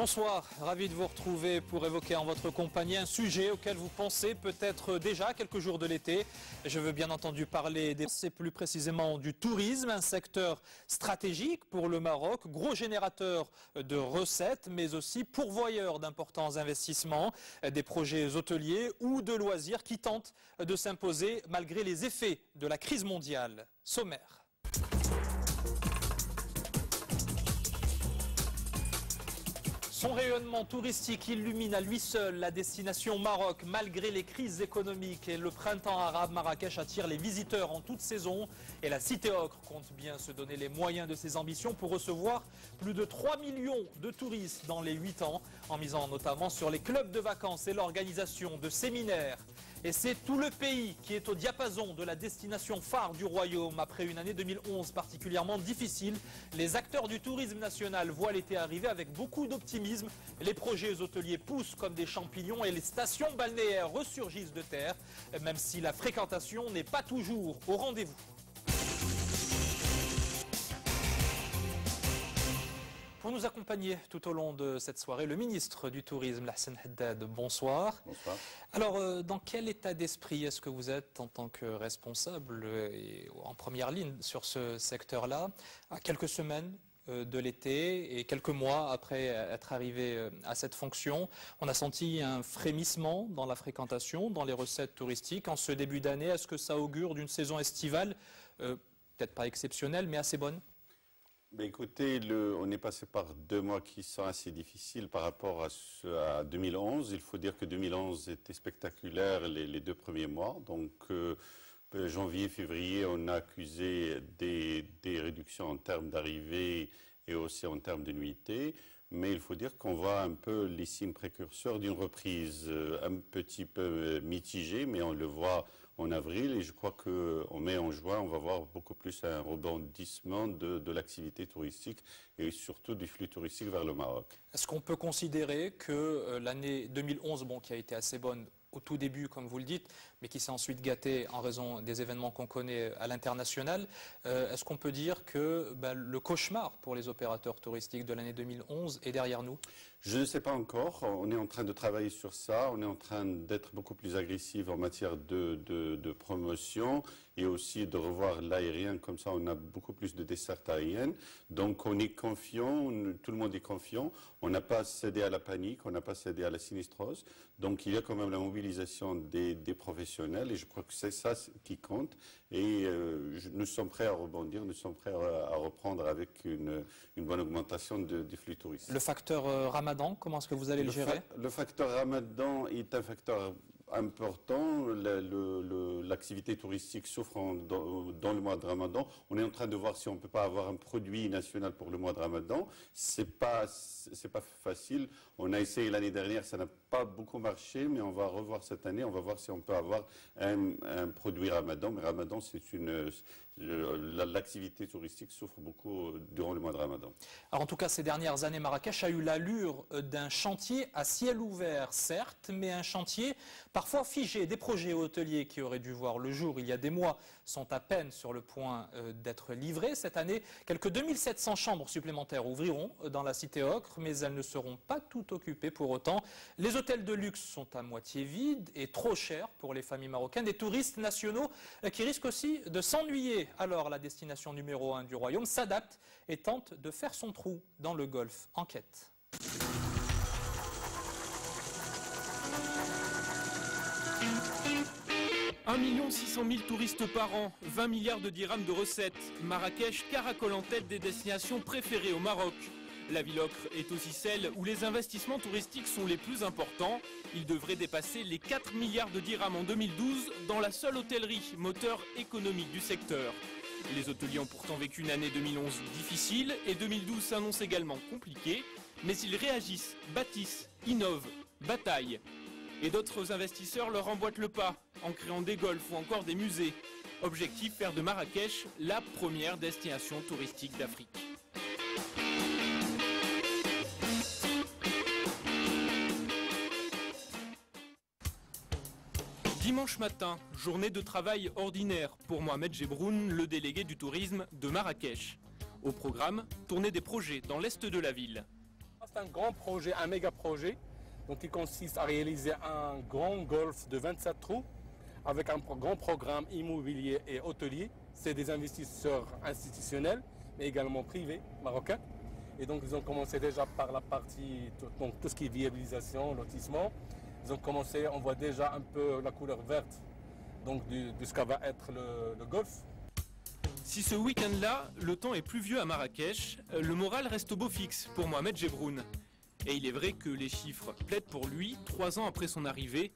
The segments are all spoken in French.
Bonsoir, ravi de vous retrouver pour évoquer en votre compagnie un sujet auquel vous pensez peut-être déjà quelques jours de l'été. Je veux bien entendu parler c'est plus précisément du tourisme, un secteur stratégique pour le Maroc, gros générateur de recettes, mais aussi pourvoyeur d'importants investissements, des projets hôteliers ou de loisirs qui tentent de s'imposer malgré les effets de la crise mondiale. Sommaire. Son rayonnement touristique illumine à lui seul la destination Maroc malgré les crises économiques et le printemps arabe. Marrakech attire les visiteurs en toute saison et la cité ocre compte bien se donner les moyens de ses ambitions pour recevoir plus de 3 millions de touristes dans les 8 ans en misant notamment sur les clubs de vacances et l'organisation de séminaires. Et c'est tout le pays qui est au diapason de la destination phare du royaume. Après une année 2011 particulièrement difficile, les acteurs du tourisme national voient l'été arriver avec beaucoup d'optimisme. Les projets hôteliers poussent comme des champignons et les stations balnéaires ressurgissent de terre, même si la fréquentation n'est pas toujours au rendez-vous. Pour nous accompagner tout au long de cette soirée, le ministre du Tourisme, Lahsen Haddad, bonsoir. Bonsoir. Alors, dans quel état d'esprit est-ce que vous êtes en tant que responsable et en première ligne sur ce secteur-là, à quelques semaines de l'été et quelques mois après être arrivé à cette fonction? On a senti un frémissement dans la fréquentation, dans les recettes touristiques. En ce début d'année, est-ce que ça augure d'une saison estivale, peut-être pas exceptionnelle, mais assez bonne? Ben écoutez, on est passé par 2 mois qui sont assez difficiles par rapport à 2011. Il faut dire que 2011 était spectaculaire les 2 premiers mois. Donc, janvier, février, on a accusé des réductions en termes d'arrivée et aussi en termes de nuitées. Mais il faut dire qu'on voit un peu les signes précurseurs d'une reprise un petit peu mitigée, mais on le voit en avril et je crois qu'en mai, en juin, on va voir beaucoup plus un rebondissement de l'activité touristique et surtout du flux touristique vers le Maroc. Est-ce qu'on peut considérer que l'année 2011, qui a été assez bonne au tout début, comme vous le dites, mais qui s'est ensuite gâtée en raison des événements qu'on connaît à l'international, est-ce qu'on peut dire que le cauchemar pour les opérateurs touristiques de l'année 2011 est derrière nous? Je ne sais pas encore. On est en train de travailler sur ça. On est en train d'être beaucoup plus agressif en matière de promotion et aussi de revoir l'aérien. Comme ça, on a beaucoup plus de dessertes aériennes. Donc, on est confiant. Tout le monde est confiant. On n'a pas cédé à la panique. On n'a pas cédé à la sinistrose. Donc, il y a quand même la mobilisation des professionnels et je crois que c'est ça qui compte. Et nous sommes prêts à rebondir. Nous sommes prêts à reprendre avec une bonne augmentation des flux touristes. Le facteur Ramadan, comment est-ce que vous allez le gérer? Le facteur Ramadan est un facteur important. L'activité touristique souffre dans le mois de Ramadan. On est en train de voir si on ne peut pas avoir un produit national pour le mois de Ramadan. C'est pas facile. On a essayé l'année dernière, ça n'a pas beaucoup marché, mais on va revoir cette année. On va voir si on peut avoir un produit Ramadan. Mais Ramadan, l'activité touristique souffre beaucoup durant le mois de Ramadan. Alors en tout cas, ces dernières années, Marrakech a eu l'allure d'un chantier à ciel ouvert, certes, mais un chantier parfois figé. Des projets hôteliers qui auraient dû voir le jour il y a des mois sont à peine sur le point d'être livrés. Cette année, quelques 2700 chambres supplémentaires ouvriront dans la cité ocre, mais elles ne seront pas toutes occupées pour autant. Les hôtels de luxe sont à moitié vides et trop chers pour les familles marocaines. Des touristes nationaux qui risquent aussi de s'ennuyer. Alors la destination numéro 1 du royaume s'adapte et tente de faire son trou dans le Golfe. Enquête. « 1 600 000 touristes par an, 20 milliards de dirhams de recettes. Marrakech caracole en tête des destinations préférées au Maroc. La ville ocre est aussi celle où les investissements touristiques sont les plus importants. Ils devraient dépasser les 4 milliards de dirhams en 2012 dans la seule hôtellerie, moteur économique du secteur. Les hôteliers ont pourtant vécu une année 2011 difficile et 2012 s'annonce également compliquée. Mais ils réagissent, bâtissent, innovent, bataillent. Et d'autres investisseurs leur emboîtent le pas en créant des golfs ou encore des musées. Objectif, faire de Marrakech la première destination touristique d'Afrique. Dimanche matin, journée de travail ordinaire pour Mohamed Gebroun, le délégué du tourisme de Marrakech. Au programme, tournée des projets dans l'est de la ville. C'est un grand projet, un méga projet, donc qui consiste à réaliser un grand golf de 27 trous avec un grand programme immobilier et hôtelier. C'est des investisseurs institutionnels, mais également privés marocains. Et donc ils ont commencé déjà par la partie, donc tout ce qui est viabilisation, lotissement. Ils ont commencé, on voit déjà un peu la couleur verte donc de ce que va être le golf. Si ce week-end-là, le temps est pluvieux à Marrakech, le moral reste au beau fixe pour Mohamed Gebroun. Et il est vrai que les chiffres plaident pour lui 3 ans après son arrivée,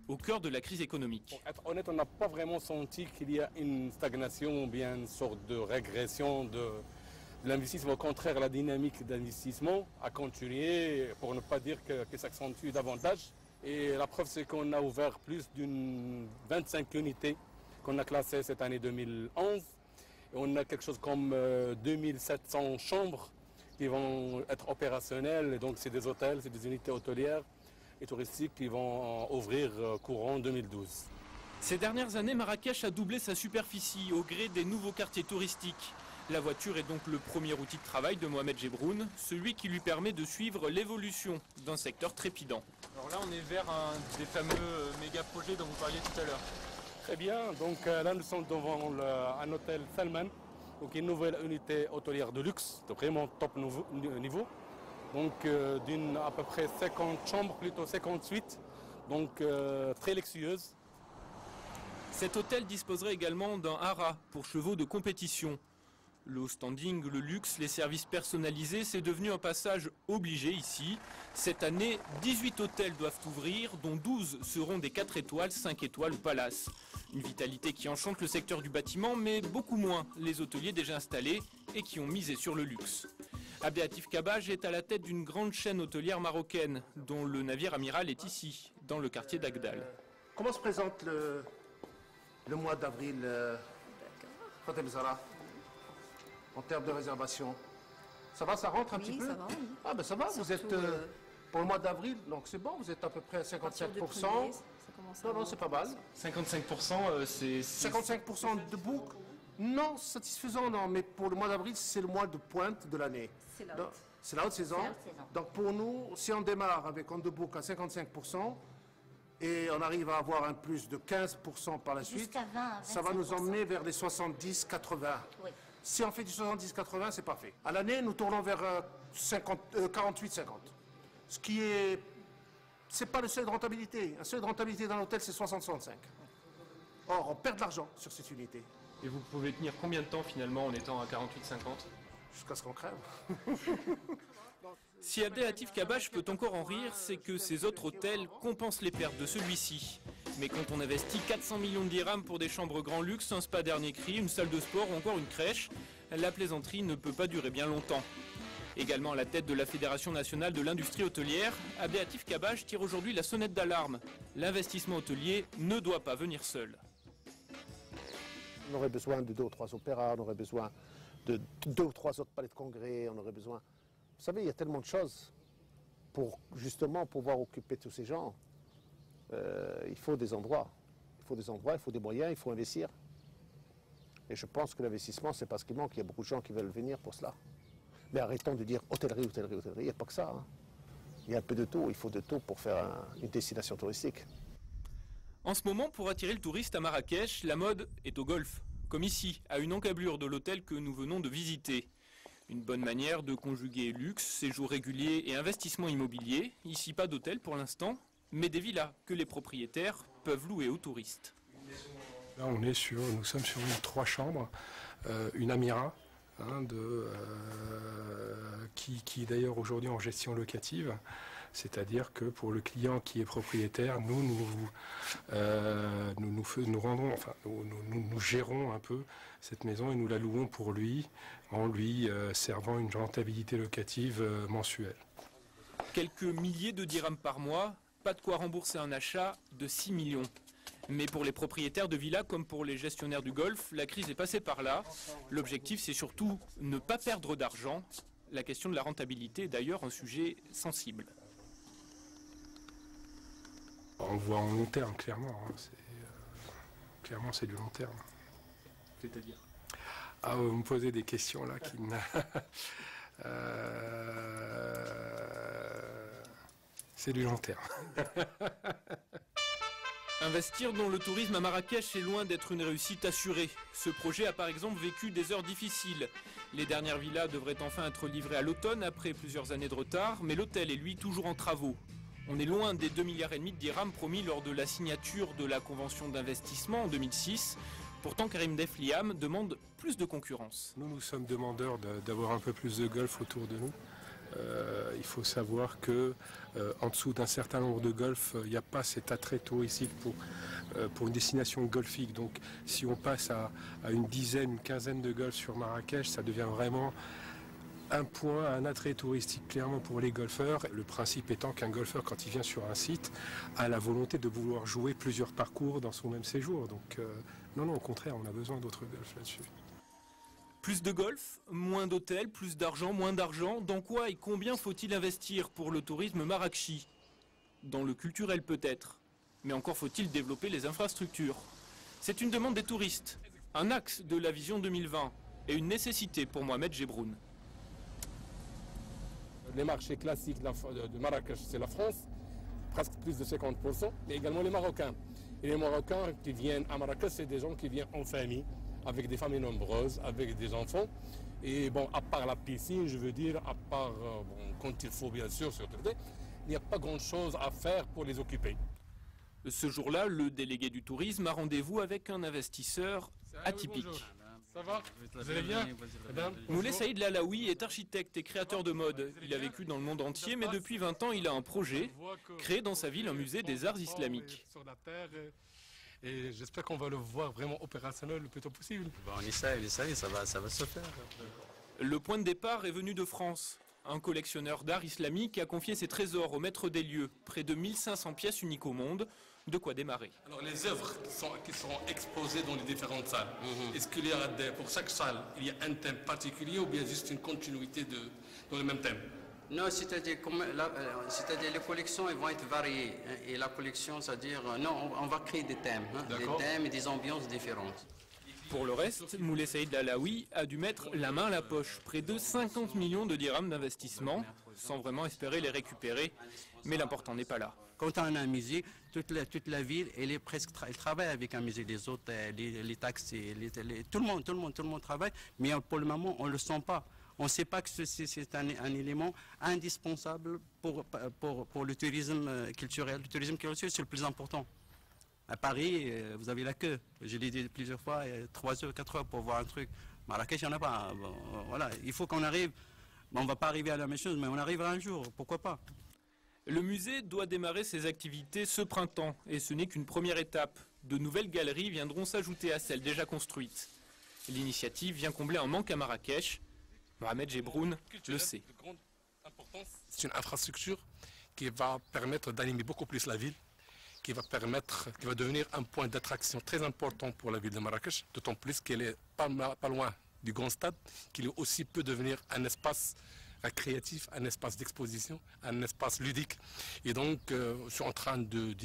au cœur de la crise économique. Pour être honnête, on n'a pas vraiment senti qu'il y a une stagnation ou bien une sorte de régression de l'investissement. Au contraire, la dynamique d'investissement a continué, pour ne pas dire que s'accentue davantage. Et la preuve, c'est qu'on a ouvert plus d'une 25 unités qu'on a classées cette année 2011. Et on a quelque chose comme 2700 chambres qui vont être opérationnelles. Et donc, c'est des hôtels, c'est des unités hôtelières et touristiques qui vont ouvrir courant 2012. Ces dernières années, Marrakech a doublé sa superficie au gré des nouveaux quartiers touristiques. La voiture est donc le premier outil de travail de Mohamed Gebroun, celui qui lui permet de suivre l'évolution d'un secteur trépidant. Alors là, on est vers un des fameux méga projets dont vous parliez tout à l'heure. Très bien, donc là nous sommes devant un hôtel Salman, donc une nouvelle unité hôtelière de luxe, de vraiment top niveau. Donc d'une à peu près 50 chambres, plutôt 58, donc très luxueuse. Cet hôtel disposerait également d'un haras pour chevaux de compétition. Le standing, le luxe, les services personnalisés, c'est devenu un passage obligé ici. Cette année, 18 hôtels doivent ouvrir, dont 12 seront des 4 étoiles, 5 étoiles ou palaces. Une vitalité qui enchante le secteur du bâtiment, mais beaucoup moins les hôteliers déjà installés et qui ont misé sur le luxe. Abdelatif Kabaj est à la tête d'une grande chaîne hôtelière marocaine, dont le navire amiral est ici, dans le quartier d'Agdal. Comment se présente le mois d'avril, Fatem Zara, en termes de réservation? Ça va, ça rentre un petit peu? Ça va, oui. Ah ben ça va, Surtout, vous êtes pour le mois d'avril, donc c'est bon, vous êtes à peu près à 55%. Non, c'est pas mal. 55%, c'est... 55% de book, non satisfaisant, non, mais pour le mois d'avril, c'est le mois de pointe de l'année. C'est la Donc, haute. c'est la haute saison. C'est la haute saison. Donc pour nous, si on démarre avec on de book à 55%, et on arrive à avoir un plus de 15% par la suite, Jusqu'à 20 à 25%. ça va nous emmener vers les 70-80. Oui. Si on fait du 70-80, c'est parfait. À l'année, nous tournons vers 48-50. Ce qui est... C'est pas le seuil de rentabilité. Un seuil de rentabilité dans l'hôtel, c'est 60-65. Or, on perd de l'argent sur cette unité. Et vous pouvez tenir combien de temps finalement en étant à 48-50 ? Jusqu'à ce qu'on crève. Si Abdelatif Kabaj peut encore en rire, c'est que ces autres hôtels compensent les pertes de celui-ci. Mais quand on investit 400 millions de dirhams pour des chambres grand luxe, un spa dernier cri, une salle de sport ou encore une crèche, la plaisanterie ne peut pas durer bien longtemps. Également à la tête de la Fédération nationale de l'industrie hôtelière, Abdelatif Kabaj tire aujourd'hui la sonnette d'alarme. L'investissement hôtelier ne doit pas venir seul. On aurait besoin de 2 ou 3 opéras, on aurait besoin de 2 ou 3 autres palais de congrès, on aurait besoin... Vous savez, il y a tellement de choses pour justement pouvoir occuper tous ces gens. Il faut des endroits. Il faut des endroits, il faut des moyens, il faut investir. Et je pense que l'investissement, c'est parce qu'il manque. Il y a beaucoup de gens qui veulent venir pour cela. Mais arrêtons de dire hôtellerie, hôtellerie, hôtellerie. Il n'y a pas que ça. Hein. Il y a un peu de tout. Il faut de tout pour faire une destination touristique. En ce moment, pour attirer le touriste à Marrakech, la mode est au golf. Comme ici, à une encablure de l'hôtel que nous venons de visiter. Une bonne manière de conjuguer luxe, séjour régulier et investissement immobilier. Ici, pas d'hôtel pour l'instant, mais des villas que les propriétaires peuvent louer aux touristes. Là, nous sommes sur une 3 chambres, une Amira, hein, qui d'ailleurs aujourd'hui en gestion locative. C'est-à-dire que pour le client qui est propriétaire, nous gérons un peu cette maison et nous la louons pour lui, en lui servant une rentabilité locative mensuelle. Quelques milliers de dirhams par mois, pas de quoi rembourser un achat de 6 millions. Mais pour les propriétaires de villas comme pour les gestionnaires du golf, la crise est passée par là. L'objectif, c'est surtout ne pas perdre d'argent. La question de la rentabilité est d'ailleurs un sujet sensible. On voit en long terme, clairement. Hein, clairement, c'est du long terme. C'est-à-dire ? Ah, vous me posez des questions là qui C'est du long terme. Investir dans le tourisme à Marrakech est loin d'être une réussite assurée. Ce projet a par exemple vécu des heures difficiles. Les dernières villas devraient enfin être livrées à l'automne après plusieurs années de retard, mais l'hôtel est lui toujours en travaux. On est loin des 2,5 milliards de dirhams promis lors de la signature de la convention d'investissement en 2006. Pourtant, Karim Defliam demande plus de concurrence. Nous sommes demandeurs d'avoir un peu plus de golf autour de nous. Il faut savoir que en dessous d'un certain nombre de golfs, il n'y a pas cet attrait touristique pour une destination golfique. Donc si on passe à une dizaine, une quinzaine de golfs sur Marrakech, ça devient vraiment un point, un attrait touristique clairement pour les golfeurs. Le principe étant qu'un golfeur, quand il vient sur un site, a la volonté de vouloir jouer plusieurs parcours dans son même séjour. Donc non, au contraire, on a besoin d'autres golfs là-dessus. Plus de golf, moins d'hôtels, plus d'argent, moins d'argent. Dans quoi et combien faut-il investir pour le tourisme marrakchi? Dans le culturel peut-être. Mais encore faut-il développer les infrastructures. C'est une demande des touristes, un axe de la vision 2020 et une nécessité pour Mohamed Gebroun. Les marchés classiques de Marrakech, c'est la France, presque plus de 50%, mais également les Marocains. Et les Marocains qui viennent à Marrakech, c'est des gens qui viennent en famille, avec des familles nombreuses, avec des enfants. Et bon, à part la piscine, je veux dire, à part quand il faut bien sûr, il n'y a pas grand-chose à faire pour les occuper. Ce jour-là, le délégué du tourisme a rendez-vous avec un investisseur atypique. Ça va? Vous allez bien? Moulay Saïd Lalaoui est architecte et créateur de mode. Il a vécu dans le monde entier, mais depuis 20 ans, il a un projet, créer dans sa ville un musée des arts islamiques. Et j'espère qu'on va le voir vraiment opérationnel le plus tôt possible. On essaye, ça va se faire. Le point de départ est venu de France. Un collectionneur d'art islamique a confié ses trésors au maître des lieux, près de 1500 pièces uniques au monde, de quoi démarrer. Alors les œuvres qui seront exposées dans les différentes salles, est-ce qu'il y a pour chaque salle, il y a un thème particulier ou bien juste une continuité dans le même thème? Non, c'est-à-dire les collections elles vont être variées. Et la collection, c'est-à-dire, non, on va créer des thèmes. Des thèmes et des ambiances différentes. Pour le reste, Moulay Saïd Lalaoui a dû mettre la main à la poche. Près de 50 millions de dirhams d'investissement, sans vraiment espérer les récupérer. Mais l'important n'est pas là. Quand on a un musée, toute la ville, elle travaille avec un musée. Les autres, les taxis, tout le monde travaille. Mais pour le moment, on ne le sent pas. On ne sait pas que c'est un élément indispensable pour le tourisme culturel. Le tourisme culturel, c'est le plus important. À Paris, vous avez la queue. Je l'ai dit plusieurs fois, 3 heures, 4 heures pour voir un truc. Marrakech, il n'y en a pas. Bon, voilà. Il faut qu'on arrive. Bon, on ne va pas arriver à la même chose, mais on arrivera un jour. Pourquoi pas? Le musée doit démarrer ses activités ce printemps. Et ce n'est qu'une première étape. De nouvelles galeries viendront s'ajouter à celles déjà construites. L'initiative vient combler un manque à Marrakech. Mohamed Gebroun le sait. C'est une infrastructure qui va permettre d'animer beaucoup plus la ville, qui va devenir un point d'attraction très important pour la ville de Marrakech, d'autant plus qu'elle est pas loin du grand stade, qu'il aussi peut devenir un espace créatif, un espace d'exposition, un espace ludique. Et donc, je suis en train de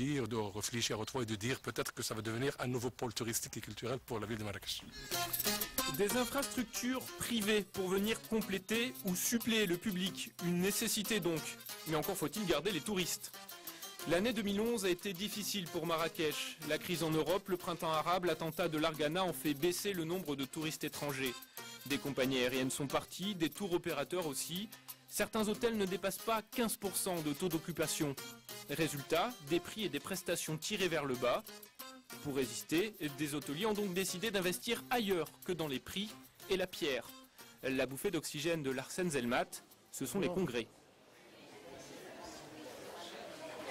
réfléchir à et de dire peut-être que ça va devenir un nouveau pôle touristique et culturel pour la ville de Marrakech. Des infrastructures privées pour venir compléter ou suppléer le public, une nécessité donc. Mais encore faut-il garder les touristes. L'année 2011 a été difficile pour Marrakech. La crise en Europe, le printemps arabe, l'attentat de l'Argana ont fait baisser le nombre de touristes étrangers. Des compagnies aériennes sont parties, des tours opérateurs aussi. Certains hôtels ne dépassent pas 15% de taux d'occupation. Résultat, des prix et des prestations tirés vers le bas. Pour résister, des hôteliers ont donc décidé d'investir ailleurs que dans les prix et la pierre. La bouffée d'oxygène de Larsen Zelmat, ce sont les congrès.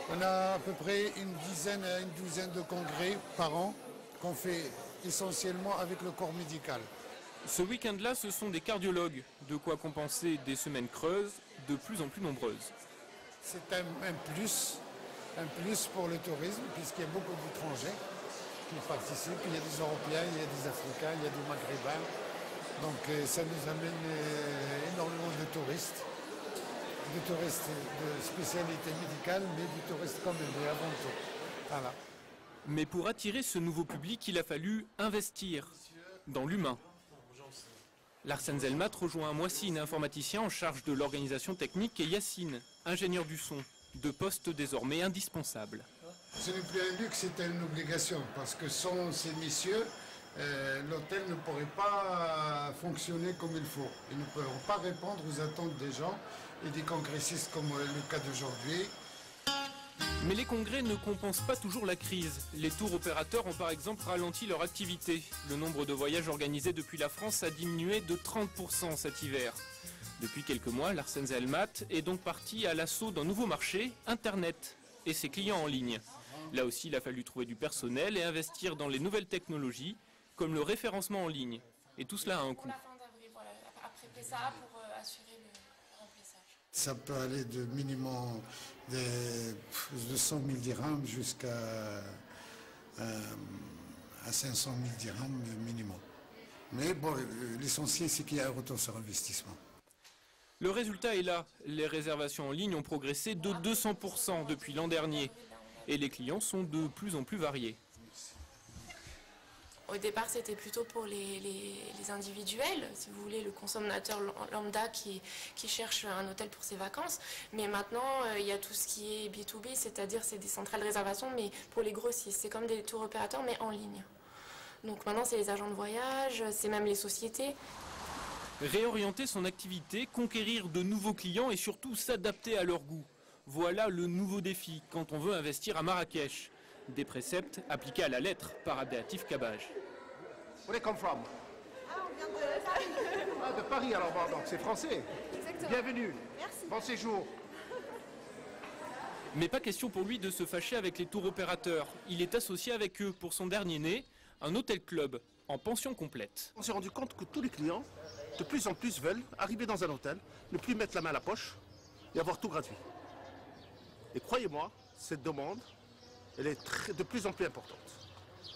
On a à peu près une douzaine de congrès par an qu'on fait essentiellement avec le corps médical. Ce week-end-là, ce sont des cardiologues, de quoi compenser des semaines creuses de plus en plus nombreuses. C'est un plus pour le tourisme, puisqu'il y a beaucoup d'étrangers qui participent. Il y a des Européens, il y a des Africains, il y a des Maghrébins. Donc ça nous amène énormément de touristes de spécialité médicale, mais du touristes quand même, mais avant tout. Voilà. Mais pour attirer ce nouveau public, il a fallu investir dans l'humain. Larsen Zelmat rejoint Moissine, informaticien en charge de l'organisation technique, et Yacine, ingénieur du son. deux postes désormais indispensables. Ce n'est plus un luxe, c'est une obligation, parce que sans ces messieurs, l'hôtel ne pourrait pas fonctionner comme il faut. Ils ne pourront pas répondre aux attentes des gens et des congressistes comme le cas d'aujourd'hui. Mais les congrès ne compensent pas toujours la crise. Les tours opérateurs ont par exemple ralenti leur activité. Le nombre de voyages organisés depuis la France a diminué de 30% cet hiver. Depuis quelques mois, Larsen Zellmat est donc parti à l'assaut d'un nouveau marché, Internet, et ses clients en ligne. Là aussi, il a fallu trouver du personnel et investir dans les nouvelles technologies, comme le référencement en ligne. Et tout cela a un coût. La fin d'avril, voilà, après Pessa, pour assurer le remplissage. Ça peut aller de minimum de 100 000 dirhams jusqu'à 500 000 dirhams minimum. Mais bon, l'essentiel, c'est qu'il y a un retour sur investissement. Le résultat est là. Les réservations en ligne ont progressé de 200% depuis l'an dernier. Et les clients sont de plus en plus variés. Au départ, c'était plutôt pour les individuels, si vous voulez, le consommateur lambda qui cherche un hôtel pour ses vacances. Mais maintenant, il y a tout ce qui est B2B, c'est-à-dire c'est des centrales de réservation, mais pour les grossistes. C'est comme des tours opérateurs, mais en ligne. Donc maintenant, c'est les agents de voyage, c'est même les sociétés. Réorienter son activité, conquérir de nouveaux clients et surtout s'adapter à leur goût. Voilà le nouveau défi quand on veut investir à Marrakech. Des préceptes appliqués à la lettre par Abdelatif Kabaj. Where you come from? On vient de Paris. Ah, de Paris alors, bon, donc c'est français. Exactement. Bienvenue. Merci. Bon séjour. Mais pas question pour lui de se fâcher avec les tours opérateurs. Il est associé avec eux pour son dernier né, un hôtel club en pension complète. On s'est rendu compte que tous les clients, de plus en plus, veulent arriver dans un hôtel, ne plus mettre la main à la poche et avoir tout gratuit. Et croyez-moi, cette demande, elle est de plus en plus importante.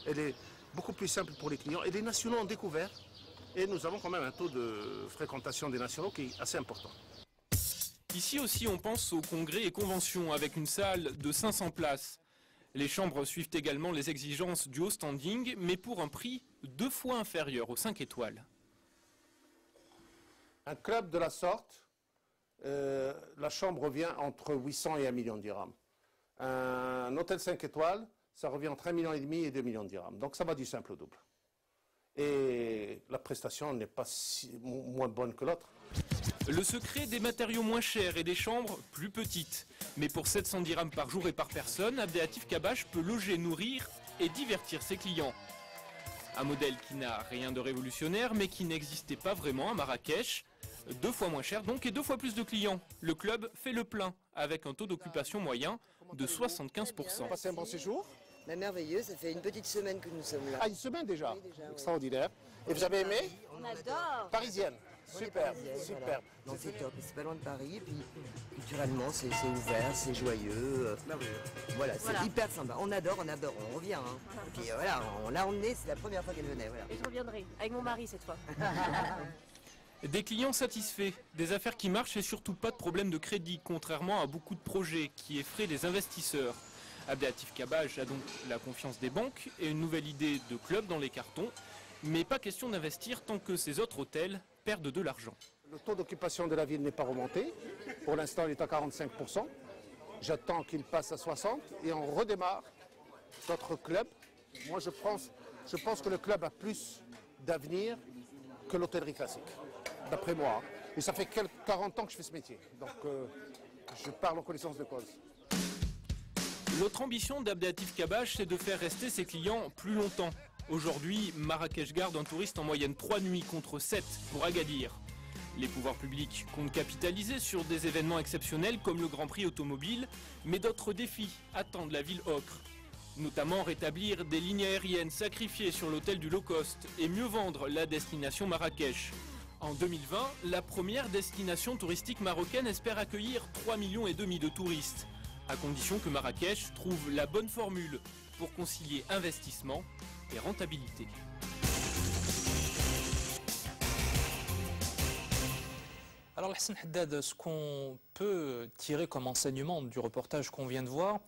Elle est beaucoup plus simple pour les clients. Et les nationaux ont découvert. Et nous avons quand même un taux de fréquentation des nationaux qui est assez important. Ici aussi, on pense aux congrès et conventions avec une salle de 500 places. Les chambres suivent également les exigences du haut standing, mais pour un prix 2 fois inférieur aux 5 étoiles. Un club de la sorte, la chambre revient entre 800 et 1 million de dirhams. Un hôtel 5 étoiles, ça revient entre 1,5 million et 2 millions de dirhams. Donc ça va du simple au double. Et la prestation n'est pas moins bonne que l'autre. Le secret, des matériaux moins chers et des chambres plus petites. Mais pour 700 dirhams par jour et par personne, Abdelatif Kabaj peut loger, nourrir et divertir ses clients. Un modèle qui n'a rien de révolutionnaire, mais qui n'existait pas vraiment à Marrakech. 2 fois moins cher donc et 2 fois plus de clients. Le club fait le plein, avec un taux d'occupation moyen de 75%. Passez un bon séjour? Merveilleux, ça fait une petite semaine que nous sommes là. Ah, une semaine déjà, Oui, déjà, extraordinaire. Et vous avez aimé? On adore. Parisienne. Super, Super. super. Non, c'est top, c'est pas loin de Paris, et puis culturellement c'est ouvert, c'est joyeux. Voilà, c'est hyper sympa. On adore, on revient. Hein. Et puis voilà, on l'a emmené, c'est la première fois qu'elle venait. Voilà. Et je reviendrai avec mon mari cette fois. Des clients satisfaits, des affaires qui marchent et surtout pas de problème de crédit, contrairement à beaucoup de projets qui effraient les investisseurs. Abdelatif Kabaj a donc la confiance des banques et une nouvelle idée de club dans les cartons, mais pas question d'investir tant que ces autres hôtels perdent de l'argent. Le taux d'occupation de la ville n'est pas remonté. Pour l'instant, il est à 45%. J'attends qu'il passe à 60% et on redémarre notre club. Moi, je pense que le club a plus d'avenir que l'hôtellerie classique, d'après moi. Et ça fait 40 ans que je fais ce métier, donc je parle en connaissance de cause. L'autre ambition d'Abdelatif Kabaj, c'est de faire rester ses clients plus longtemps. Aujourd'hui, Marrakech garde un touriste en moyenne 3 nuits contre 7 pour Agadir. Les pouvoirs publics comptent capitaliser sur des événements exceptionnels comme le Grand Prix automobile, mais d'autres défis attendent la ville ocre. Notamment rétablir des lignes aériennes sacrifiées sur l'hôtel du low cost et mieux vendre la destination Marrakech. En 2020, la première destination touristique marocaine espère accueillir 3,5 millions de touristes, à condition que Marrakech trouve la bonne formule pour concilier investissement et rentabilité. Alors Hassan Haddad, ce qu'on peut tirer comme enseignement du reportage qu'on vient de voir,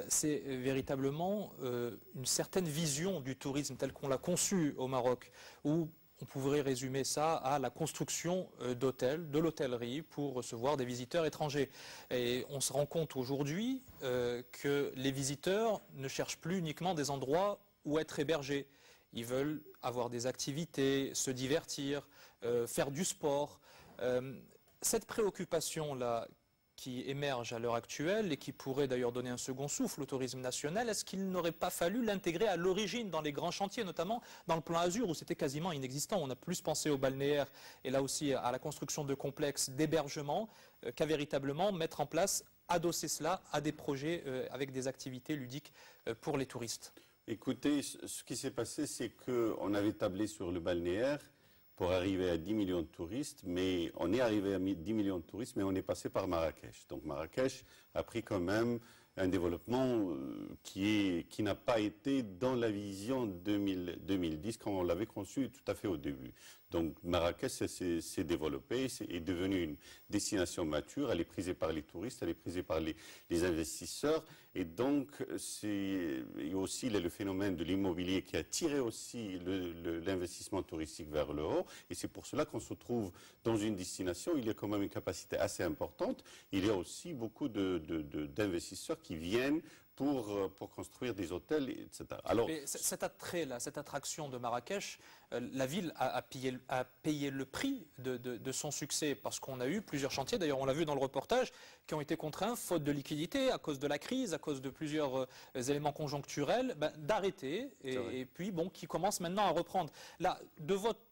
c'est véritablement une certaine vision du tourisme tel qu'on l'a conçu au Maroc, où on pourrait résumer ça à la construction d'hôtels, de l'hôtellerie pour recevoir des visiteurs étrangers. Et on se rend compte aujourd'hui que les visiteurs ne cherchent plus uniquement des endroits où être hébergés. Ils veulent avoir des activités, se divertir, faire du sport. Cette préoccupation-là qui émerge à l'heure actuelle et qui pourrait d'ailleurs donner un second souffle au tourisme national, est-ce qu'il n'aurait pas fallu l'intégrer à l'origine dans les grands chantiers, notamment dans le plan Azur où c'était quasiment inexistant? On a plus pensé au balnéaire et là aussi à la construction de complexes d'hébergement qu'à véritablement mettre en place, adosser cela à des projets avec des activités ludiques pour les touristes. Écoutez, ce qui s'est passé, c'est qu'on avait tablé sur le balnéaire pour arriver à 10 millions de touristes, mais on est arrivé à 10 millions de touristes, mais on est passé par Marrakech. Donc Marrakech a pris quand même un développement qui n'a pas été dans la vision 2010 quand on l'avait conçu tout à fait au début. Donc Marrakech s'est développée, est devenue une destination mature, elle est prisée par les touristes, elle est prisée par les investisseurs. Et donc, il y a aussi le phénomène de l'immobilier qui a tiré aussi l'investissement touristique vers le haut. Et c'est pour cela qu'on se trouve dans une destination, il y a quand même une capacité assez importante. Il y a aussi beaucoup d'investisseurs qui viennent pour construire des hôtels, etc. Alors, mais cet attrait-là, cette attraction de Marrakech, la ville a payé le prix de son succès parce qu'on a eu plusieurs chantiers, d'ailleurs on l'a vu dans le reportage, qui ont été contraints, faute de liquidité, à cause de la crise, à cause de plusieurs éléments conjoncturels, d'arrêter et puis qui commencent maintenant à reprendre. Là,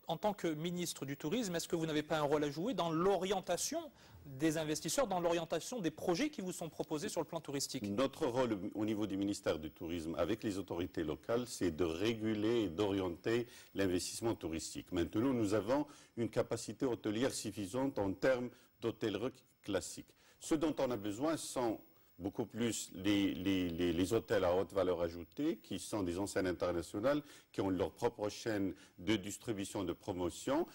en tant que ministre du Tourisme, est-ce que vous n'avez pas un rôle à jouer dans l'orientation des investisseurs, dans l'orientation des projets qui vous sont proposés sur le plan touristique? Notre rôle au niveau du ministère du Tourisme avec les autorités locales, c'est de réguler et d'orienter l'investissement touristique. Maintenant, nous avons une capacité hôtelière suffisante en termes d'hôtellerie classique. Ce dont on a besoin sont beaucoup plus les hôtels à haute valeur ajoutée, qui sont des enseignes internationales, qui ont leur propre chaîne de distribution, de promotion,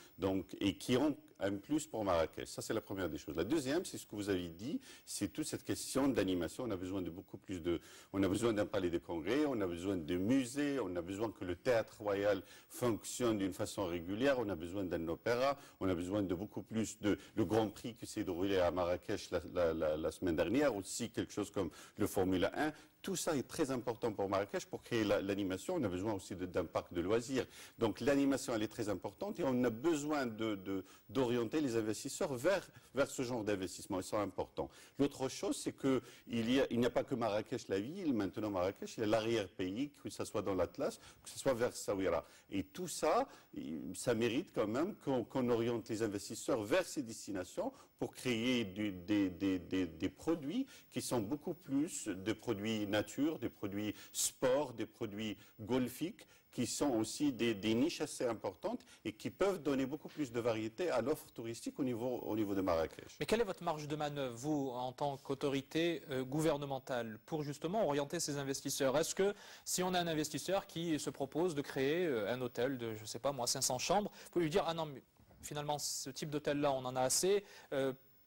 et qui ont un plus pour Marrakech. Ça, c'est la première des choses. La deuxième, c'est ce que vous avez dit, c'est toute cette question d'animation. On a besoin de beaucoup plus on a besoin d'un palais de congrès, on a besoin de musées, on a besoin que le théâtre royal fonctionne d'une façon régulière, on a besoin d'un opéra, on a besoin de beaucoup plus le Grand Prix qui s'est déroulé à Marrakech la semaine dernière, aussi quelque chose comme le Formule 1. Tout ça est très important pour Marrakech pour créer l'animation. On a besoin aussi d'un parc de loisirs. Donc l'animation, elle est très importante et on a besoin d'orienter les investisseurs vers ce genre d'investissement. Ils sont importants. L'autre chose, c'est qu'il n'y a pas que Marrakech, la ville. Maintenant, Marrakech, il y a l'arrière-pays, que ce soit dans l'Atlas, que ce soit vers Essaouira. Et tout ça, ça mérite quand même qu'on oriente les investisseurs vers ces destinations pour créer des produits qui sont beaucoup plus de produits nature, des produits sport, des produits golfiques, qui sont aussi des niches assez importantes et qui peuvent donner beaucoup plus de variété à l'offre touristique au niveau de Marrakech. Mais quelle est votre marge de manœuvre, vous, en tant qu'autorité gouvernementale, pour justement orienter ces investisseurs? Est-ce que si on a un investisseur qui se propose de créer un hôtel de, je ne sais pas moi, 500 chambres, vous pouvez lui dire, ah non, mais finalement, ce type d'hôtel-là, on en a assez,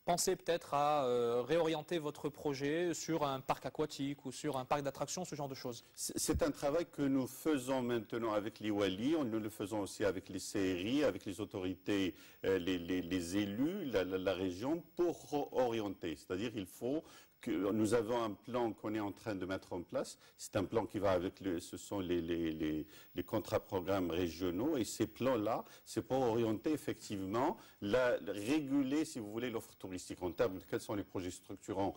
pensez peut-être à réorienter votre projet sur un parc aquatique ou sur un parc d'attractions, ce genre de choses? C'est un travail que nous faisons maintenant avec les Wali, nous le faisons aussi avec les CRI, avec les autorités, les élus, la région, pour orienter. C'est-à-dire qu'il faut que nous avons un plan qu'on est en train de mettre en place. C'est un plan qui va avec ce sont les contrats programmes régionaux et ces plans-là, c'est pour orienter effectivement, réguler, si vous voulez, l'offre touristique en termes de quels sont les projets structurants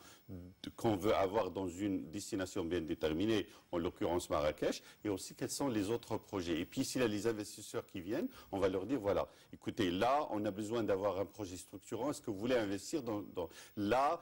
qu'on veut avoir dans une destination bien déterminée, en l'occurrence Marrakech, et aussi quels sont les autres projets. Et puis s'il y a les investisseurs qui viennent, on va leur dire, voilà, écoutez, là, on a besoin d'avoir un projet structurant, est-ce que vous voulez investir là,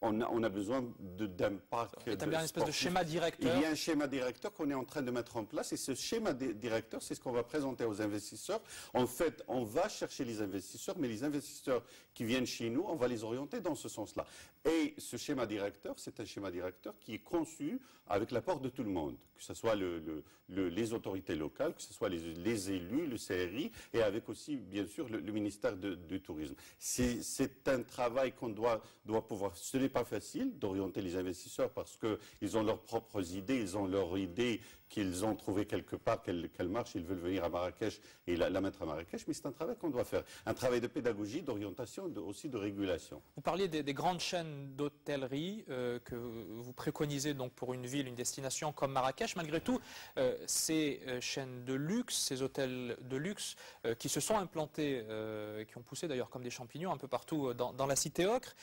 on a besoin d'un parc. Établir une espèce de schéma directeur. Il y a un schéma directeur qu'on est en train de mettre en place et ce schéma directeur, c'est ce qu'on va présenter aux investisseurs. En fait, on va chercher les investisseurs, mais les investisseurs qui viennent chez nous, on va les orienter dans ce sens-là. Et ce schéma directeur, c'est un schéma directeur qui est conçu avec l'apport de tout le monde, que ce soit les autorités locales, que ce soit les élus, le CRI, et avec aussi, bien sûr, le ministère du Tourisme. C'est un travail qu'on doit pouvoir. Ce n'est pas facile d'orienter les investisseurs parce qu'ils ont leurs propres idées, ils ont leurs idées qu'ils ont trouvé quelque part qu'elle marche, ils veulent venir à Marrakech et la mettre à Marrakech, mais c'est un travail qu'on doit faire. Un travail de pédagogie, d'orientation, aussi de régulation. Vous parliez des grandes chaînes d'hôtellerie que vous préconisez donc pour une ville, une destination comme Marrakech. Malgré tout, ces chaînes de luxe, ces hôtels de luxe qui se sont implantés, qui ont poussé d'ailleurs comme des champignons un peu partout dans la cité ocre.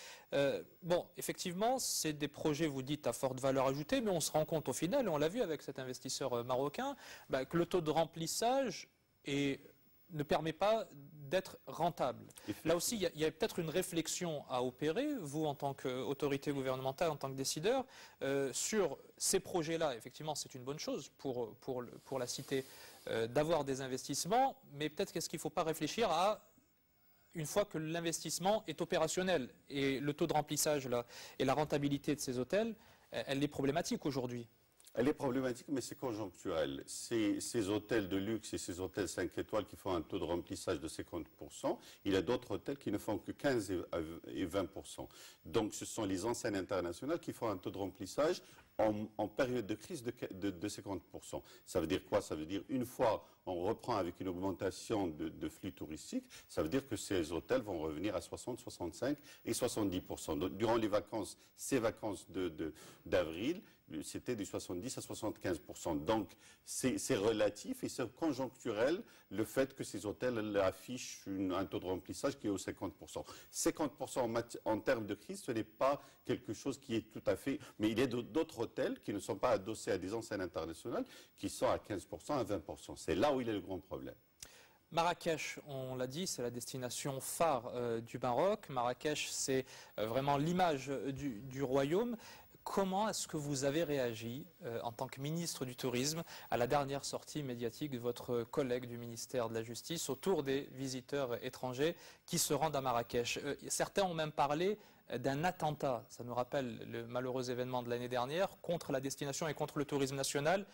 Bon, effectivement, c'est des projets, vous dites, à forte valeur ajoutée, mais on se rend compte au final, et on l'a vu avec cet investisseur marocain, que le taux de remplissage ne permet pas d'être rentable. Là aussi, il y a peut-être une réflexion à opérer, vous en tant qu'autorité gouvernementale, en tant que décideur, sur ces projets-là. Effectivement, c'est une bonne chose pour la cité d'avoir des investissements, mais peut-être qu'est-ce qu'il ne faut pas réfléchir à une fois que l'investissement est opérationnel et le taux de remplissage là, et la rentabilité de ces hôtels, elle est problématique aujourd'hui. Elle est problématique, mais c'est conjoncturel. Ces hôtels de luxe et ces hôtels 5 étoiles qui font un taux de remplissage de 50%, il y a d'autres hôtels qui ne font que 15 et 20%. Donc ce sont les enseignes internationales qui font un taux de remplissage en période de crise de 50%. Ça veut dire quoi? Ça veut dire une fois on reprend avec une augmentation de flux touristiques, ça veut dire que ces hôtels vont revenir à 60, 65 et 70%. Donc, durant les vacances, ces vacances d'avril, c'était du 70 à 75%. Donc c'est relatif et c'est conjoncturel le fait que ces hôtels affichent un taux de remplissage qui est au 50%. 50% en termes de crise, ce n'est pas quelque chose qui est tout à fait... Mais il y a d'autres hôtels qui ne sont pas adossés à des enseignes internationales qui sont à 15%, à 20%. C'est là où il y a le grand problème. Marrakech, on l'a dit, c'est la destination phare du Maroc. Marrakech, c'est vraiment l'image du royaume. Comment est-ce que vous avez réagi en tant que ministre du Tourisme à la dernière sortie médiatique de votre collègue du ministère de la Justice autour des visiteurs étrangers qui se rendent à Marrakech? Certains ont même parlé d'un attentat. Ça nous rappelle le malheureux événement de l'année dernière contre la destination et contre le tourisme national.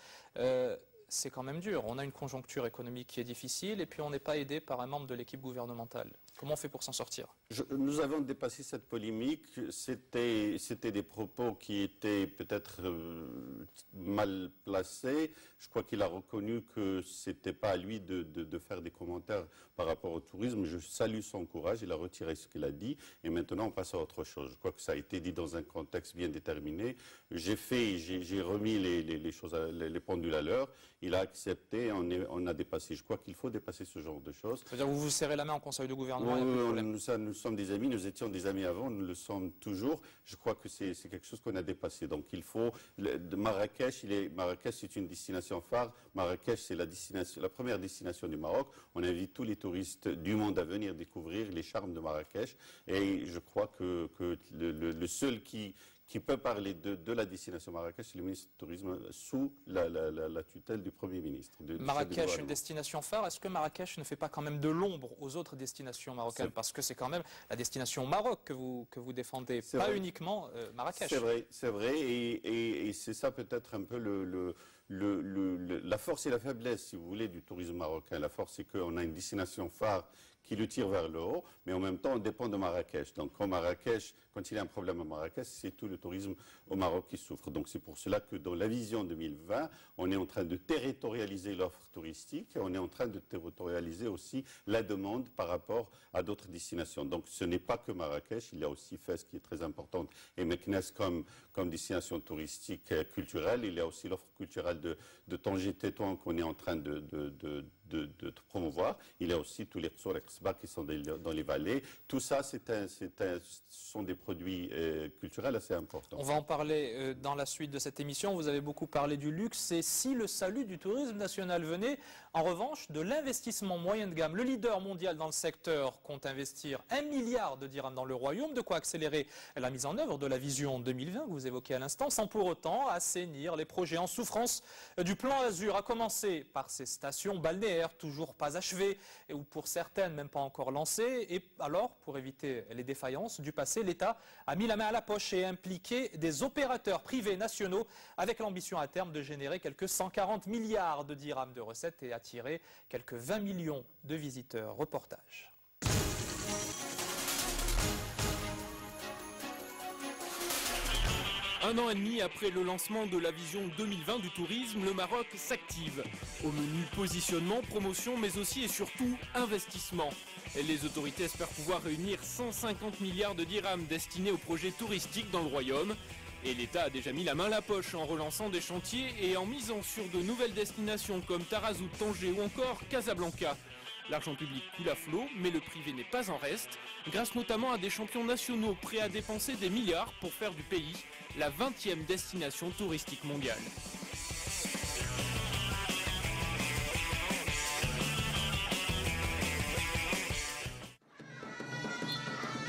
C'est quand même dur. On a une conjoncture économique qui est difficile et puis on n'est pas aidé par un membre de l'équipe gouvernementale. Comment on fait pour s'en sortir? Nous avons dépassé cette polémique. C'était des propos qui étaient peut-être mal placés. Je crois qu'il a reconnu que ce n'était pas à lui de faire des commentaires par rapport au tourisme. Je salue son courage. Il a retiré ce qu'il a dit. Et maintenant, on passe à autre chose. Je crois que ça a été dit dans un contexte bien déterminé. J'ai remis les pendules à l'heure. Il a accepté. On a dépassé. Je crois qu'il faut dépasser ce genre de choses. C'est-à-dire vous vous serrez la main en Conseil de gouvernement? Nous sommes des amis, nous étions des amis avant, nous le sommes toujours. Je crois que c'est quelque chose qu'on a dépassé. Donc il faut... Marrakech, c'est une destination phare. Marrakech, c'est la première destination du Maroc. On invite tous les touristes du monde à venir découvrir les charmes de Marrakech. Et je crois que le seul qui peut parler de la destination Marrakech, c'est le ministre du Tourisme sous la tutelle du Premier ministre. Marrakech, une destination phare. Est-ce que Marrakech ne fait pas quand même de l'ombre aux autres destinations marocaines? Parce que c'est quand même la destination Maroc que vous défendez, pas vrai. Uniquement Marrakech. C'est vrai, et c'est ça peut-être un peu la force et la faiblesse, si vous voulez, du tourisme marocain. La force, c'est qu'on a une destination phare qui le tire vers le haut, mais en même temps, on dépend de Marrakech. Donc, quand il y a un problème à Marrakech, c'est tout le tourisme au Maroc qui souffre. Donc, c'est pour cela que dans la vision 2020, on est en train de territorialiser l'offre touristique et on est en train de territorialiser aussi la demande par rapport à d'autres destinations. Donc, ce n'est pas que Marrakech, il y a aussi Fès qui est très importante et Meknès comme destination touristique culturelle. Il y a aussi l'offre culturelle de Tanger-Tétouan qu'on est en train de promouvoir. Il y a aussi tous les ressorts qui sont dans les vallées. Tout ça, ce sont des produits culturels assez importants. On va en parler dans la suite de cette émission. Vous avez beaucoup parlé du luxe. Et si le salut du tourisme national venait, en revanche, de l'investissement moyen de gamme, le leader mondial dans le secteur compte investir 1 milliard de dirhams dans le royaume, de quoi accélérer la mise en œuvre de la vision 2020 que vous évoquez à l'instant, sans pour autant assainir les projets en souffrance du plan Azur, à commencer par ces stations balnéaires toujours pas achevées, et ou pour certaines même pas encore lancées. Et alors, pour éviter les défaillances du passé, l'État a mis la main à la poche et impliqué des opérateurs privés nationaux avec l'ambition à terme de générer quelques 140 milliards de dirhams de recettes et attirer quelques 20 millions de visiteurs. Reportage. Un an et demi après le lancement de la vision 2020 du tourisme, le Maroc s'active. Au menu positionnement, promotion, mais aussi et surtout investissement. Les autorités espèrent pouvoir réunir 150 milliards de dirhams destinés aux projets touristiques dans le royaume. Et l'État a déjà mis la main à la poche en relançant des chantiers et en misant sur de nouvelles destinations comme Tarazout, Tanger ou encore Casablanca. L'argent public coule à flot, mais le privé n'est pas en reste, grâce notamment à des champions nationaux prêts à dépenser des milliards pour faire du pays la 20e destination touristique mondiale.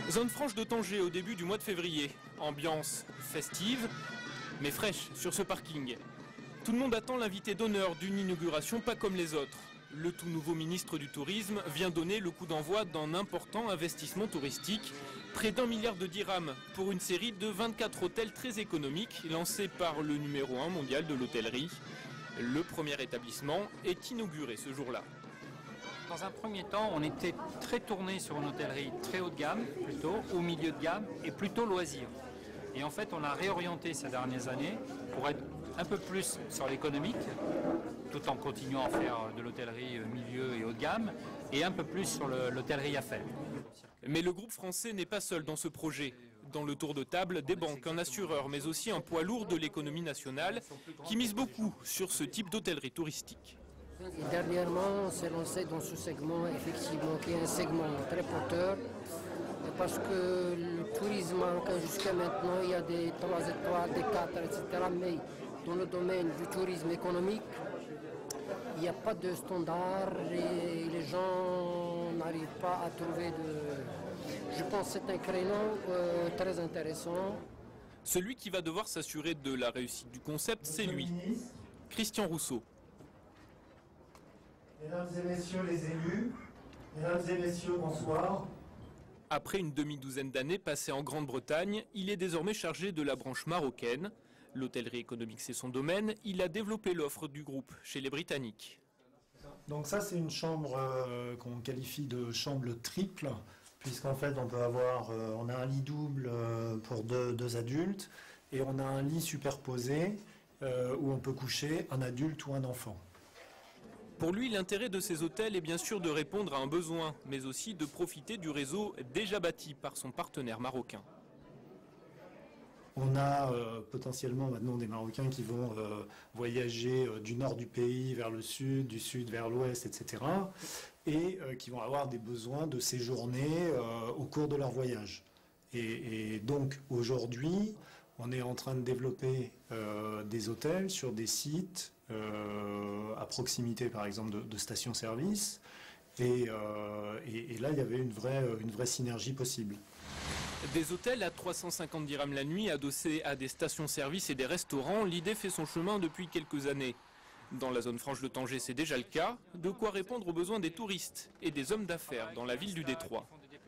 Zone franche de Tanger au début du mois de février. Ambiance festive, mais fraîche sur ce parking. Tout le monde attend l'invité d'honneur d'une inauguration pas comme les autres. Le tout nouveau ministre du Tourisme vient donner le coup d'envoi d'un important investissement touristique, près d'1 milliard de dirhams pour une série de 24 hôtels très économiques lancés par le numéro 1 mondial de l'hôtellerie. Le premier établissement est inauguré ce jour-là. Dans un premier temps, on était très tourné sur une hôtellerie très haut de gamme, plutôt, au milieu de gamme et plutôt loisirs. Et en fait, on a réorienté ces dernières années pour être un peu plus sur l'économique, tout en continuant à faire de l'hôtellerie milieu et haut de gamme, et un peu plus sur l'hôtellerie affaires. Mais le groupe français n'est pas seul dans ce projet. Dans le tour de table, des banques, un assureur, mais aussi un poids lourd de l'économie nationale qui mise beaucoup sur ce type d'hôtellerie touristique. Et dernièrement, on s'est lancé dans ce segment, effectivement, qui est un segment très porteur, parce que le tourisme marocain jusqu'à maintenant, il y a des 3 étoiles, des 4, etc. Mais dans le domaine du tourisme économique, il n'y a pas de standard et les gens n'arrivent pas à trouver de... Je pense que c'est un créneau très intéressant. Celui qui va devoir s'assurer de la réussite du concept, c'est lui, Christian Rousseau. Mesdames et messieurs les élus, mesdames et messieurs, bonsoir. Après une demi-douzaine d'années passées en Grande-Bretagne, il est désormais chargé de la branche marocaine. L'hôtellerie économique, c'est son domaine. Il a développé l'offre du groupe chez les Britanniques. Donc ça, c'est une chambre qu'on qualifie de chambre triple, puisqu'en fait, on peut avoir, on a un lit double pour deux adultes, et on a un lit superposé où on peut coucher un adulte ou un enfant. Pour lui, l'intérêt de ces hôtels est bien sûr de répondre à un besoin, mais aussi de profiter du réseau déjà bâti par son partenaire marocain. On a potentiellement maintenant des Marocains qui vont voyager du nord du pays vers le sud, du sud vers l'ouest, etc. Et qui vont avoir des besoins de séjourner au cours de leur voyage. Et donc aujourd'hui, on est en train de développer des hôtels sur des sites à proximité par exemple de stations-service. Et là, il y avait une vraie synergie possible. Des hôtels à 350 dirhams la nuit adossés à des stations-service et des restaurants, l'idée fait son chemin depuis quelques années. Dans la zone franche de Tanger, c'est déjà le cas, de quoi répondre aux besoins des touristes et des hommes d'affaires dans la ville du Détroit.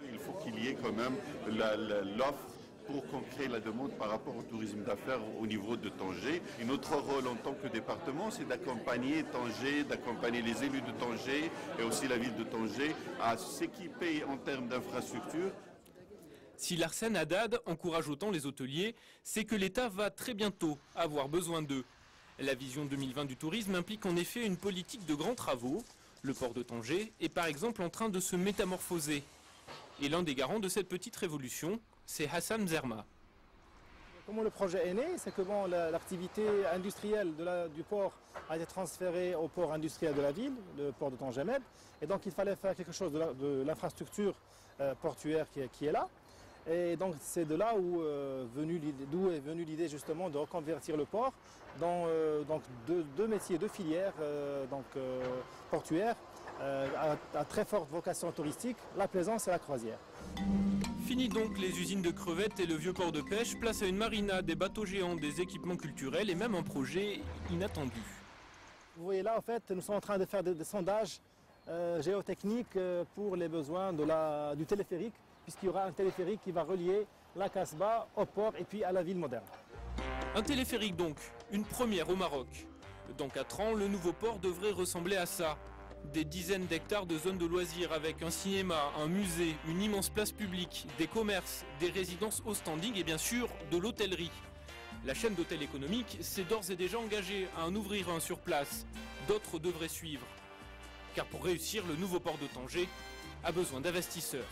Il faut qu'il y ait quand même l'offre pour qu'on crée la demande par rapport au tourisme d'affaires au niveau de Tanger. Et notre rôle en tant que département, c'est d'accompagner Tanger, d'accompagner les élus de Tanger et aussi la ville de Tanger à s'équiper en termes d'infrastructures. Si Larsen Haddad encourage autant les hôteliers, c'est que l'État va très bientôt avoir besoin d'eux. La vision 2020 du tourisme implique en effet une politique de grands travaux. Le port de Tanger est par exemple en train de se métamorphoser. Et l'un des garants de cette petite révolution, c'est Hassan Zerma. Comment le projet est né, c'est que bon, l'activité industrielle du port a été transférée au port industriel de la ville, le port de Tanger-Med. Et donc il fallait faire quelque chose de l'infrastructure portuaire qui est là. Et donc c'est de là d'où est venue l'idée justement de reconvertir le port dans deux métiers, deux filières portuaires à très forte vocation touristique, la plaisance et la croisière. Fini donc les usines de crevettes et le vieux port de pêche, place à une marina, des bateaux géants, des équipements culturels et même un projet inattendu. Vous voyez là en fait nous sommes en train de faire des sondages géotechniques pour les besoins du téléphérique, puisqu'il y aura un téléphérique qui va relier la Casbah au port et puis à la ville moderne. Un téléphérique donc, une première au Maroc. Dans 4 ans, le nouveau port devrait ressembler à ça. Des dizaines d'hectares de zones de loisirs avec un cinéma, un musée, une immense place publique, des commerces, des résidences haut standing et bien sûr de l'hôtellerie. La chaîne d'hôtels économiques s'est d'ores et déjà engagée à en ouvrir un sur place. D'autres devraient suivre. Car pour réussir, le nouveau port de Tanger a besoin d'investisseurs.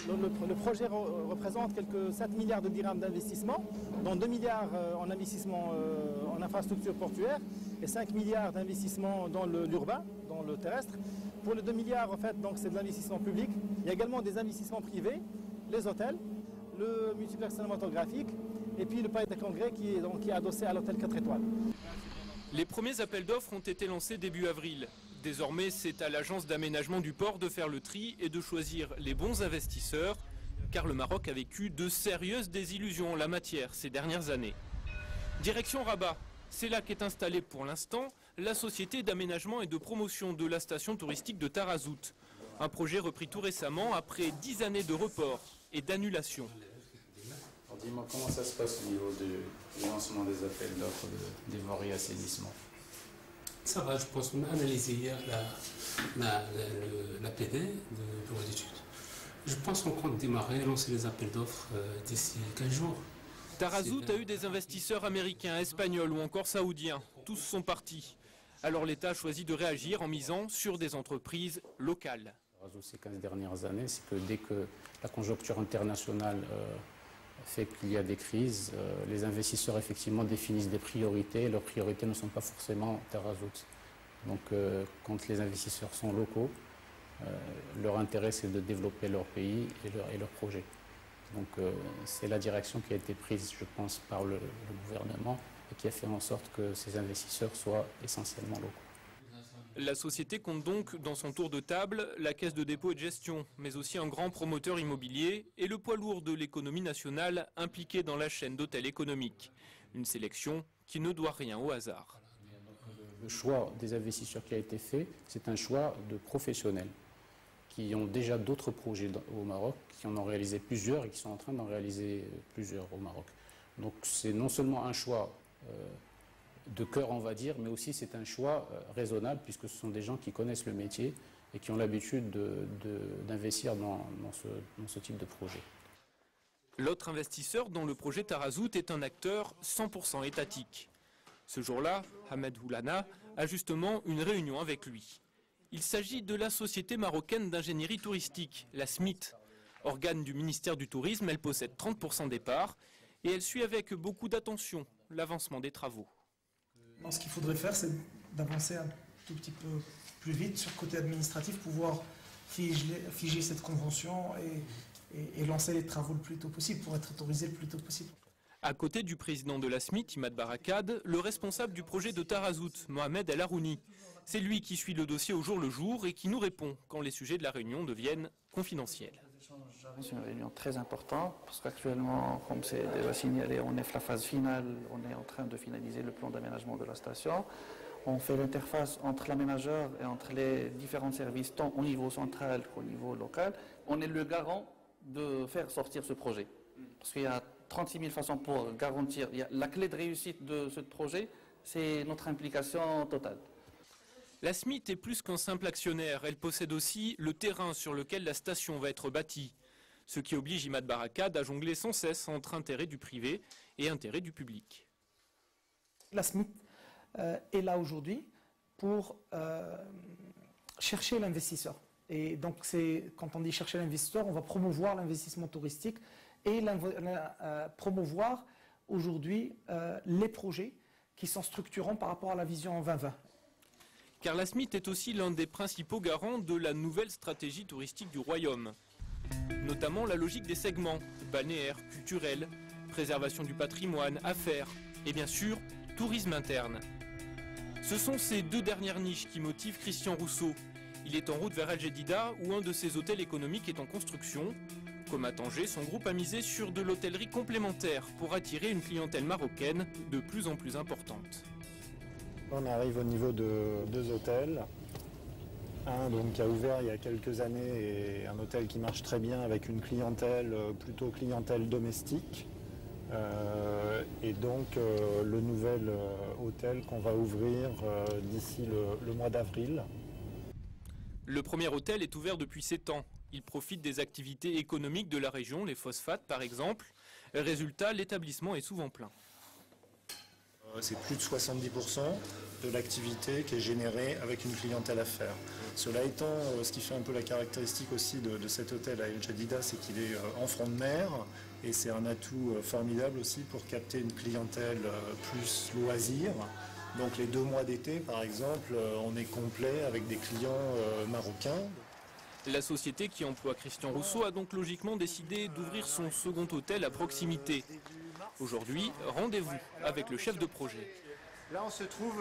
Le projet représente quelques 7 milliards de dirhams d'investissement, dont 2 milliards en investissement en infrastructure portuaire et 5 milliards d'investissement dans l'urbain, dans le terrestre. Pour les 2 milliards, en fait, donc c'est de l'investissement public. Il y a également des investissements privés, les hôtels, le multiplex cinématographique et puis le palais des congrès qui est adossé à l'hôtel 4 étoiles. Les premiers appels d'offres ont été lancés début avril. Désormais, c'est à l'agence d'aménagement du port de faire le tri et de choisir les bons investisseurs, car le Maroc a vécu de sérieuses désillusions en la matière ces dernières années. Direction Rabat, c'est là qu'est installée pour l'instant la société d'aménagement et de promotion de la station touristique de Tarazout. Un projet repris tout récemment après 10 années de report et d'annulation. Dis-moi, comment ça se passe au niveau du lancement des appels d'offres des voiries et assainissement? Ça va, je pense qu'on a analysé hier la PD de bureau d'études. Je pense qu'on compte démarrer et lancer les appels d'offres d'ici 15 jours. Tarazout a eu des investisseurs américains, espagnols ou encore saoudiens. Tous sont partis. Alors l'État a choisi de réagir en misant sur des entreprises locales. Tarazout, ces 15 dernières années, c'est que dès que la conjoncture internationale fait qu'il y a des crises, les investisseurs effectivement définissent des priorités. Leurs priorités ne sont pas forcément Tarazout. Donc quand les investisseurs sont locaux, leur intérêt c'est de développer leur pays et leur projet. Donc c'est la direction qui a été prise, je pense, par le gouvernement et qui a fait en sorte que ces investisseurs soient essentiellement locaux. La société compte donc dans son tour de table la caisse de dépôt et de gestion, mais aussi un grand promoteur immobilier et le poids lourd de l'économie nationale impliqué dans la chaîne d'hôtels économiques. Une sélection qui ne doit rien au hasard. Le choix des investisseurs qui a été fait, c'est un choix de professionnels qui ont déjà d'autres projets au Maroc, qui en ont réalisé plusieurs et qui sont en train d'en réaliser plusieurs au Maroc. Donc c'est non seulement un choix de cœur, on va dire, mais aussi c'est un choix raisonnable puisque ce sont des gens qui connaissent le métier et qui ont l'habitude d'investir dans ce type de projet. L'autre investisseur dans le projet Tarazout est un acteur 100% étatique. Ce jour-là, Ahmed Houlana a justement une réunion avec lui. Il s'agit de la société marocaine d'ingénierie touristique, la SMIT. Organe du ministère du Tourisme, elle possède 30% des parts et elle suit avec beaucoup d'attention l'avancement des travaux. Ce qu'il faudrait faire, c'est d'avancer un tout petit peu plus vite sur le côté administratif, pouvoir figer cette convention et lancer les travaux le plus tôt possible pour être autorisé le plus tôt possible. À côté du président de la SMIT, Imad Barakad, le responsable du projet de Tarazout, Mohamed El Harouni. C'est lui qui suit le dossier au jour le jour et qui nous répond quand les sujets de la réunion deviennent confidentiels. C'est une réunion très importante parce qu'actuellement, comme c'est déjà signalé, on est la phase finale, on est en train de finaliser le plan d'aménagement de la station. On fait l'interface entre l'aménageur et entre les différents services, tant au niveau central qu'au niveau local. On est le garant de faire sortir ce projet. Parce qu'il y a 36 000 façons pour garantir. La clé de réussite de ce projet, c'est notre implication totale. La SMIT est plus qu'un simple actionnaire. Elle possède aussi le terrain sur lequel la station va être bâtie. Ce qui oblige Imad Barakad à jongler sans cesse entre intérêt du privé et intérêt du public. La SMIT est là aujourd'hui pour chercher l'investisseur. Et donc, quand on dit chercher l'investisseur, on va promouvoir l'investissement touristique et promouvoir aujourd'hui les projets qui sont structurants par rapport à la vision 2020. Car la SMIT est aussi l'un des principaux garants de la nouvelle stratégie touristique du Royaume. Notamment la logique des segments, balnéaire, culturel, préservation du patrimoine, affaires et bien sûr, tourisme interne. Ce sont ces deux dernières niches qui motivent Christian Rousseau. Il est en route vers Al Jedida où un de ses hôtels économiques est en construction. Comme à Tanger, son groupe a misé sur de l'hôtellerie complémentaire pour attirer une clientèle marocaine de plus en plus importante. On arrive au niveau de deux hôtels. Un donc, qui a ouvert il y a quelques années et un hôtel qui marche très bien avec une clientèle, plutôt clientèle domestique. Et donc le nouvel hôtel qu'on va ouvrir d'ici le mois d'avril. Le premier hôtel est ouvert depuis 7 ans. Il profite des activités économiques de la région, les phosphates par exemple. Résultat, l'établissement est souvent plein. C'est plus de 70% de l'activité qui est générée avec une clientèle à faire. Cela étant, ce qui fait un peu la caractéristique aussi de cet hôtel à El Jadida, c'est qu'il est en front de mer et c'est un atout formidable aussi pour capter une clientèle plus loisir. Donc les 2 mois d'été, par exemple, on est complet avec des clients marocains. La société qui emploie Christian Rousseau a donc logiquement décidé d'ouvrir son second hôtel à proximité. Aujourd'hui, rendez-vous avec le chef de projet. Là, on se trouve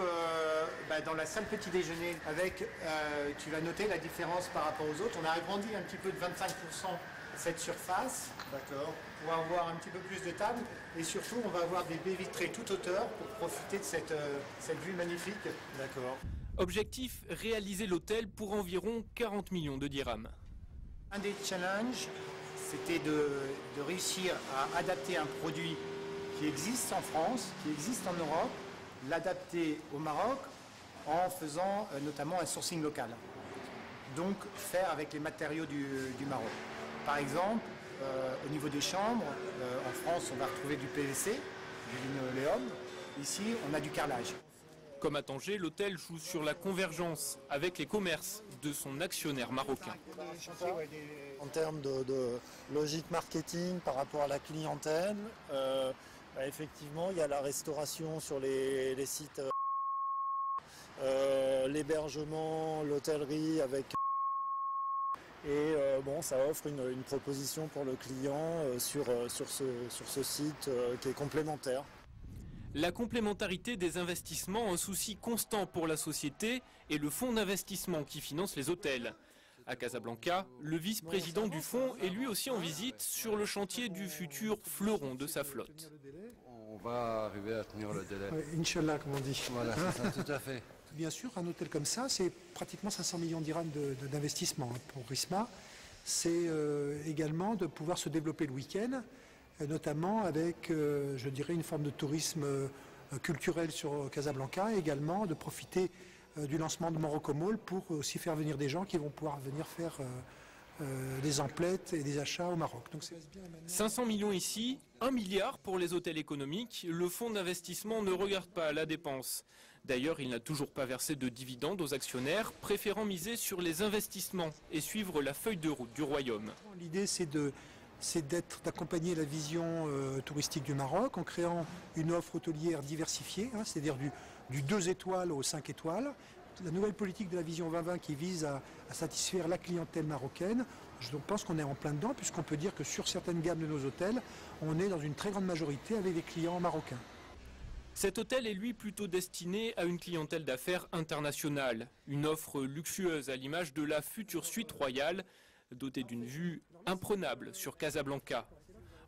dans la salle petit déjeuner avec, tu vas noter la différence par rapport aux autres. On a agrandi un petit peu de 25% cette surface. D'accord. Pour avoir un petit peu plus de tables. Et surtout, on va avoir des baies vitrées toute hauteur pour profiter de cette vue magnifique. D'accord. Objectif, réaliser l'hôtel pour environ 40 millions de dirhams. Un des challenges, c'était de réussir à adapter un produit qui existe en France, qui existe en Europe, l'adapter au Maroc en faisant notamment un sourcing local. Donc faire avec les matériaux du Maroc. Par exemple, au niveau des chambres, en France on va retrouver du PVC, du linoléum. Ici on a du carrelage. Comme à Tanger, l'hôtel joue sur la convergence avec les commerces de son actionnaire marocain. En termes de logique marketing par rapport à la clientèle, effectivement, il y a la restauration sur les sites, l'hébergement, l'hôtellerie avec... Et ça offre une proposition pour le client sur ce site qui est complémentaire. La complémentarité des investissements, un souci constant pour la société et le fonds d'investissement qui finance les hôtels. À Casablanca, le vice-président du fonds est lui aussi en visite sur le chantier du futur fleuron de sa flotte. On va arriver à tenir le délai. Inch'Allah, comme on dit. Voilà, c'est ça, tout à fait. Bien sûr, un hôtel comme ça, c'est pratiquement 500 millions de dirhams d'investissement pour Risma. C'est également de pouvoir se développer le week-end, notamment avec, je dirais, une forme de tourisme culturel sur Casablanca, et également de profiter du lancement de Morocco Mall pour aussi faire venir des gens qui vont pouvoir venir faire des emplettes et des achats au Maroc. Donc 500 millions ici, 1 milliard pour les hôtels économiques. Le fonds d'investissement ne regarde pas la dépense. D'ailleurs, il n'a toujours pas versé de dividendes aux actionnaires, préférant miser sur les investissements et suivre la feuille de route du royaume. L'idée, c'est d'accompagner la vision touristique du Maroc en créant une offre hôtelière diversifiée, c'est-à-dire du 2 étoiles au 5 étoiles. La nouvelle politique de la vision 2020 qui vise à satisfaire la clientèle marocaine, je pense qu'on est en plein dedans, puisqu'on peut dire que sur certaines gammes de nos hôtels, on est dans une très grande majorité avec des clients marocains. Cet hôtel est lui plutôt destiné à une clientèle d'affaires internationale. Une offre luxueuse à l'image de la future suite royale, dotée d'une vue imprenable sur Casablanca.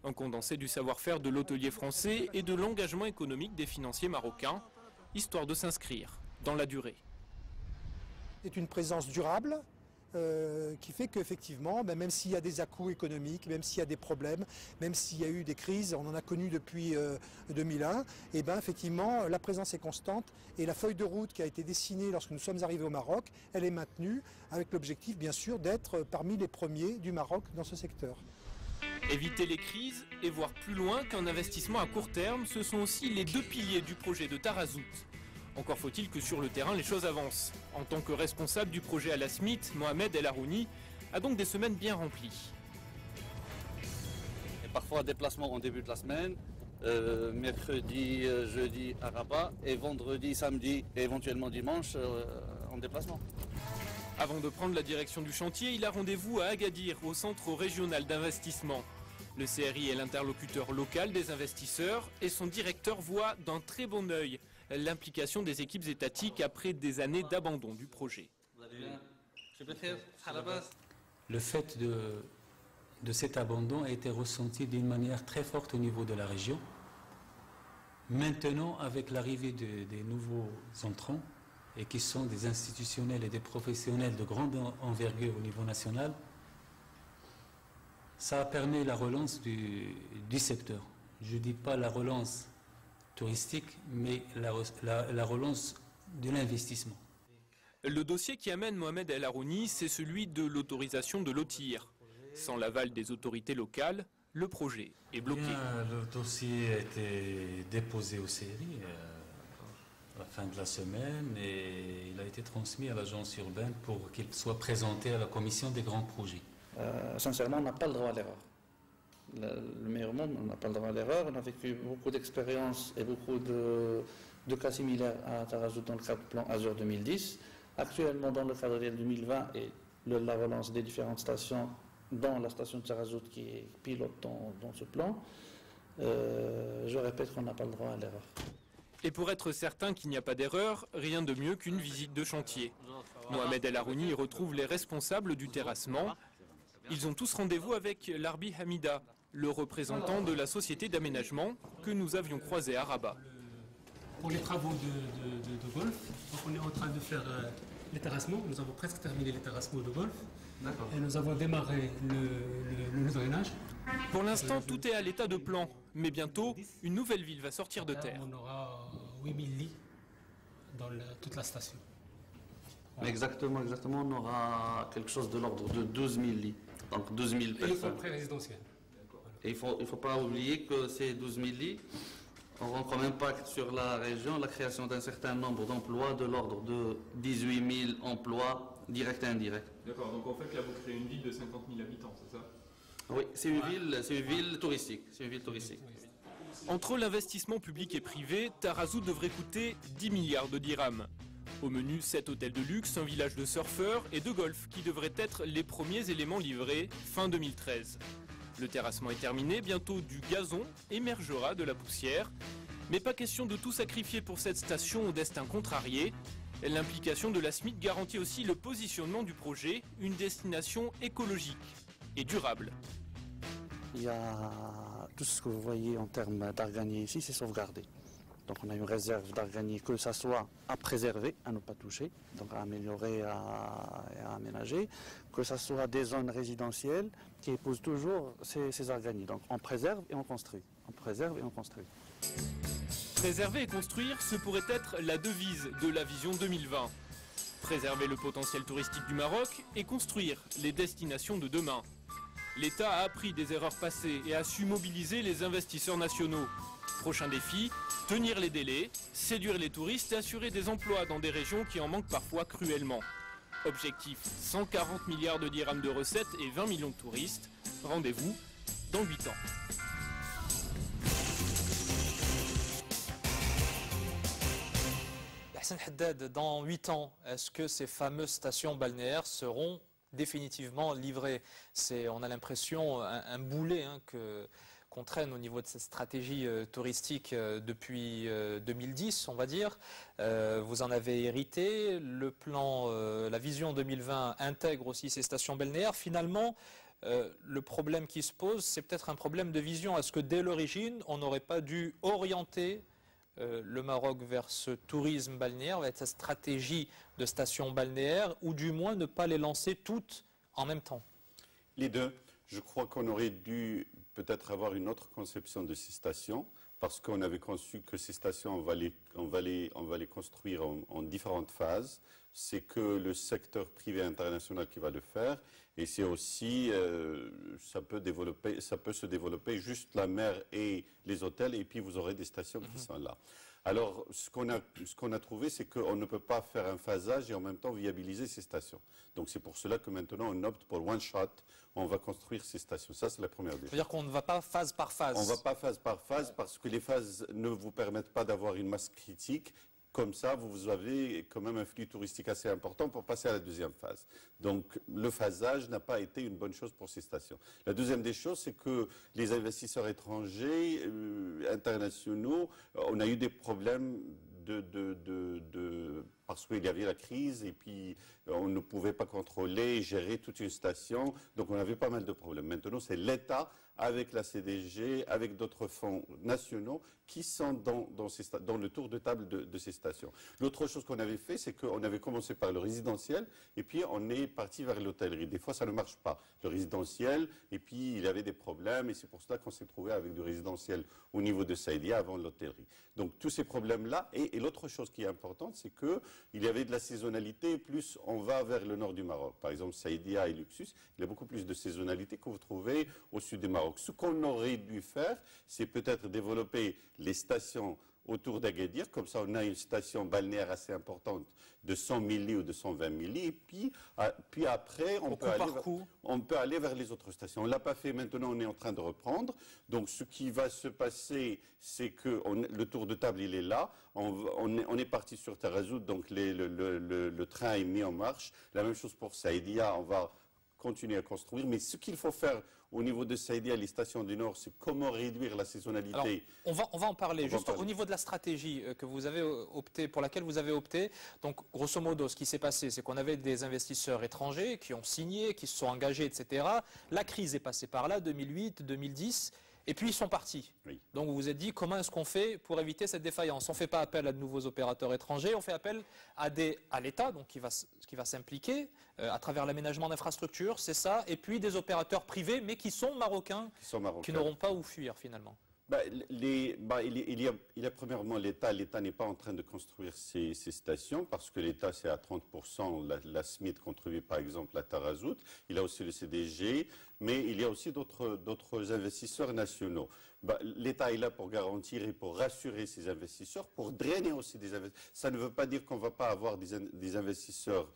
Un condensé du savoir-faire de l'hôtelier français et de l'engagement économique des financiers marocains, histoire de s'inscrire dans la durée. C'est une présence durable qui fait qu'effectivement, même s'il y a des à-coups économiques, même s'il y a des problèmes, même s'il y a eu des crises, on en a connu depuis 2001, et effectivement, la présence est constante et la feuille de route qui a été dessinée lorsque nous sommes arrivés au Maroc, elle est maintenue avec l'objectif, bien sûr, d'être parmi les premiers du Maroc dans ce secteur. Éviter les crises et voir plus loin qu'un investissement à court terme, ce sont aussi les 2 piliers du projet de Tarazout. Encore faut-il que sur le terrain, les choses avancent. En tant que responsable du projet à la Smith, Mohamed El Harouni a donc des semaines bien remplies. Et parfois déplacement en début de la semaine, mercredi, jeudi à Rabat, et vendredi, samedi et éventuellement dimanche en déplacement. Avant de prendre la direction du chantier, il a rendez-vous à Agadir, au centre régional d'investissement. Le CRI est l'interlocuteur local des investisseurs et son directeur voit d'un très bon œil l'implication des équipes étatiques après des années d'abandon du projet. Le fait de cet abandon a été ressenti d'une manière très forte au niveau de la région. Maintenant, avec l'arrivée des nouveaux entrants, et qui sont des institutionnels et des professionnels de grande envergure au niveau national, ça a permis la relance du secteur. Je ne dis pas la relance touristique, mais la relance de l'investissement. Le dossier qui amène Mohamed El Harouni, c'est celui de l'autorisation de lotir. Sans l'aval des autorités locales, le projet est bloqué. Le dossier a été déposé aux séries à la fin de la semaine et il a été transmis à l'agence urbaine pour qu'il soit présenté à la commission des grands projets. Sincèrement, on n'a pas le droit à l'erreur. Le meilleur monde, on n'a pas le droit à l'erreur. On a vécu beaucoup d'expériences et beaucoup de cas similaires à Tarazout dans le cadre du plan Azur 2010. Actuellement, dans le cadre de 2020 et la relance des différentes stations, dans la station de Tarazout qui est pilote dans ce plan, je répète qu'on n'a pas le droit à l'erreur. Et pour être certain qu'il n'y a pas d'erreur, rien de mieux qu'une visite de chantier. Mohamed El Harouni retrouve les responsables du terrassement. Ils ont tous rendez-vous avec Larbi Hamida, le représentant de la société d'aménagement que nous avions croisé à Rabat. Pour les travaux de golf, donc on est en train de faire les terrassements. Nous avons presque terminé les terrassements de golf. Et nous avons démarré le drainage. Pour l'instant, tout est à l'état de plan. Mais bientôt, une nouvelle ville va sortir de terre. On aura 8000 lits dans toute la station. Exactement, on aura quelque chose de l'ordre de 12 000 lits. Donc 12 000 personnes. Et ils sont pré-résidentiels. Et il faut pas oublier que ces 12 000 lits auront comme impact sur la région la création d'un certain nombre d'emplois de l'ordre de 18 000 emplois directs et indirects. D'accord, donc en fait là vous créez une ville de 50 000 habitants, c'est ça? Oui, c'est une ville touristique. Entre l'investissement public et privé, Tarazout devrait coûter 10 milliards de dirhams. Au menu, 7 hôtels de luxe, un village de surfeurs et de golf qui devraient être les premiers éléments livrés fin 2013. Le terrassement est terminé, bientôt du gazon émergera de la poussière. Mais pas question de tout sacrifier pour cette station au destin contrarié. L'implication de la SMIC garantit aussi le positionnement du projet, une destination écologique et durable. Il y a tout ce que vous voyez en termes d'arganier ici, c'est sauvegardé. Donc on a une réserve d'arganier, que ça soit à préserver, à ne pas toucher, donc à améliorer et à aménager, que ça soit des zones résidentielles qui épousent toujours ces arganiers. Donc on préserve et on construit. On préserve et on construit. Préserver et construire, ce pourrait être la devise de la vision 2020. Préserver le potentiel touristique du Maroc et construire les destinations de demain. L'État a appris des erreurs passées et a su mobiliser les investisseurs nationaux. Prochain défi, tenir les délais, séduire les touristes et assurer des emplois dans des régions qui en manquent parfois cruellement. Objectif, 140 milliards de dirhams de recettes et 20 millions de touristes. Rendez-vous dans 8 ans. Hassan Haddad, dans 8 ans, est-ce que ces fameuses stations balnéaires seront définitivement livrées? On a l'impression, un boulet qu'on traîne au niveau de cette stratégie touristique depuis 2010, on va dire. Vous en avez hérité. Le plan, la vision 2020 intègre aussi ces stations balnéaires. Finalement, le problème qui se pose, c'est peut-être un problème de vision. Est-ce que dès l'origine, on n'aurait pas dû orienter le Maroc vers ce tourisme balnéaire, vers cette stratégie de stations balnéaires, ou du moins ne pas les lancer toutes en même temps? Les deux. Je crois qu'on aurait dû peut-être avoir une autre conception de ces stations, parce qu'on avait conçu que ces stations, on va les construire en différentes phases. C'est que le secteur privé international qui va le faire, et c'est aussi, ça peut se développer juste la mer et les hôtels, et puis vous aurez des stations qui sont là. Alors, ce qu'on a trouvé, c'est qu'on ne peut pas faire un phasage et en même temps viabiliser ces stations. Donc c'est pour cela que maintenant on opte pour one shot, on va construire ces stations. Ça, c'est la première des choses. C'est-à-dire qu'on ne va pas phase par phase. On ne va pas phase par phase parce que les phases ne vous permettent pas d'avoir une masse critique. Comme ça, vous avez quand même un flux touristique assez important pour passer à la deuxième phase. Donc, le phasage n'a pas été une bonne chose pour ces stations. La deuxième des choses, c'est que les investisseurs étrangers, internationaux, on a eu des problèmes parce qu'il y avait la crise et puis on ne pouvait pas contrôler, gérer toute une station. Donc, on avait pas mal de problèmes. Maintenant, c'est l'État avec la CDG, avec d'autres fonds nationaux qui sont dans le tour de table de ces stations. L'autre chose qu'on avait fait, c'est qu'on avait commencé par le résidentiel et puis on est parti vers l'hôtellerie. Des fois, ça ne marche pas. Le résidentiel, et puis il y avait des problèmes et c'est pour cela qu'on s'est trouvé avec du résidentiel au niveau de Saïdia avant l'hôtellerie. Donc tous ces problèmes-là. Et l'autre chose qui est importante, c'est que il y avait de la saisonnalité, plus on va vers le nord du Maroc. Par exemple, Saïdia et Luxus, il y a beaucoup plus de saisonnalité que vous trouvez au sud du Maroc. Ce qu'on aurait dû faire, c'est peut-être développer les stations autour d'Agadir, comme ça on a une station balnéaire assez importante de 100 000 lits ou de 120 000 lits, et puis après on peut aller vers les autres stations. On ne l'a pas fait, maintenant on est en train de reprendre. Donc ce qui va se passer, c'est que le tour de table il est là, on est parti sur Tarazout, donc le train est mis en marche. La même chose pour Saïdia, on va continuer à construire, mais ce qu'il faut faire au niveau de Saïdia, les stations du Nord, c'est comment réduire la saisonnalité. Alors, on va en parler. Au niveau de la stratégie que vous avez pour laquelle vous avez opté, donc grosso modo, ce qui s'est passé, c'est qu'on avait des investisseurs étrangers qui ont signé, qui se sont engagés, etc. La crise est passée par là, 2008, 2010. Et puis ils sont partis. Oui. Donc vous vous êtes dit, comment est-ce qu'on fait pour éviter cette défaillance? On ne fait pas appel à de nouveaux opérateurs étrangers, on fait appel à l'État, donc qui va s'impliquer à travers l'aménagement d'infrastructures, c'est ça, et puis des opérateurs privés, mais qui sont marocains, qui n'auront pas où fuir finalement. Il y a premièrement l'État. L'État n'est pas en train de construire ces stations parce que l'État, c'est à 30%. La SMIT contribue par exemple à Tarazout. Il a aussi le CDG, mais il y a aussi d'autres investisseurs nationaux. L'État est là pour garantir et pour rassurer ces investisseurs, pour drainer aussi des investisseurs. Ça ne veut pas dire qu'on ne va pas avoir des investisseurs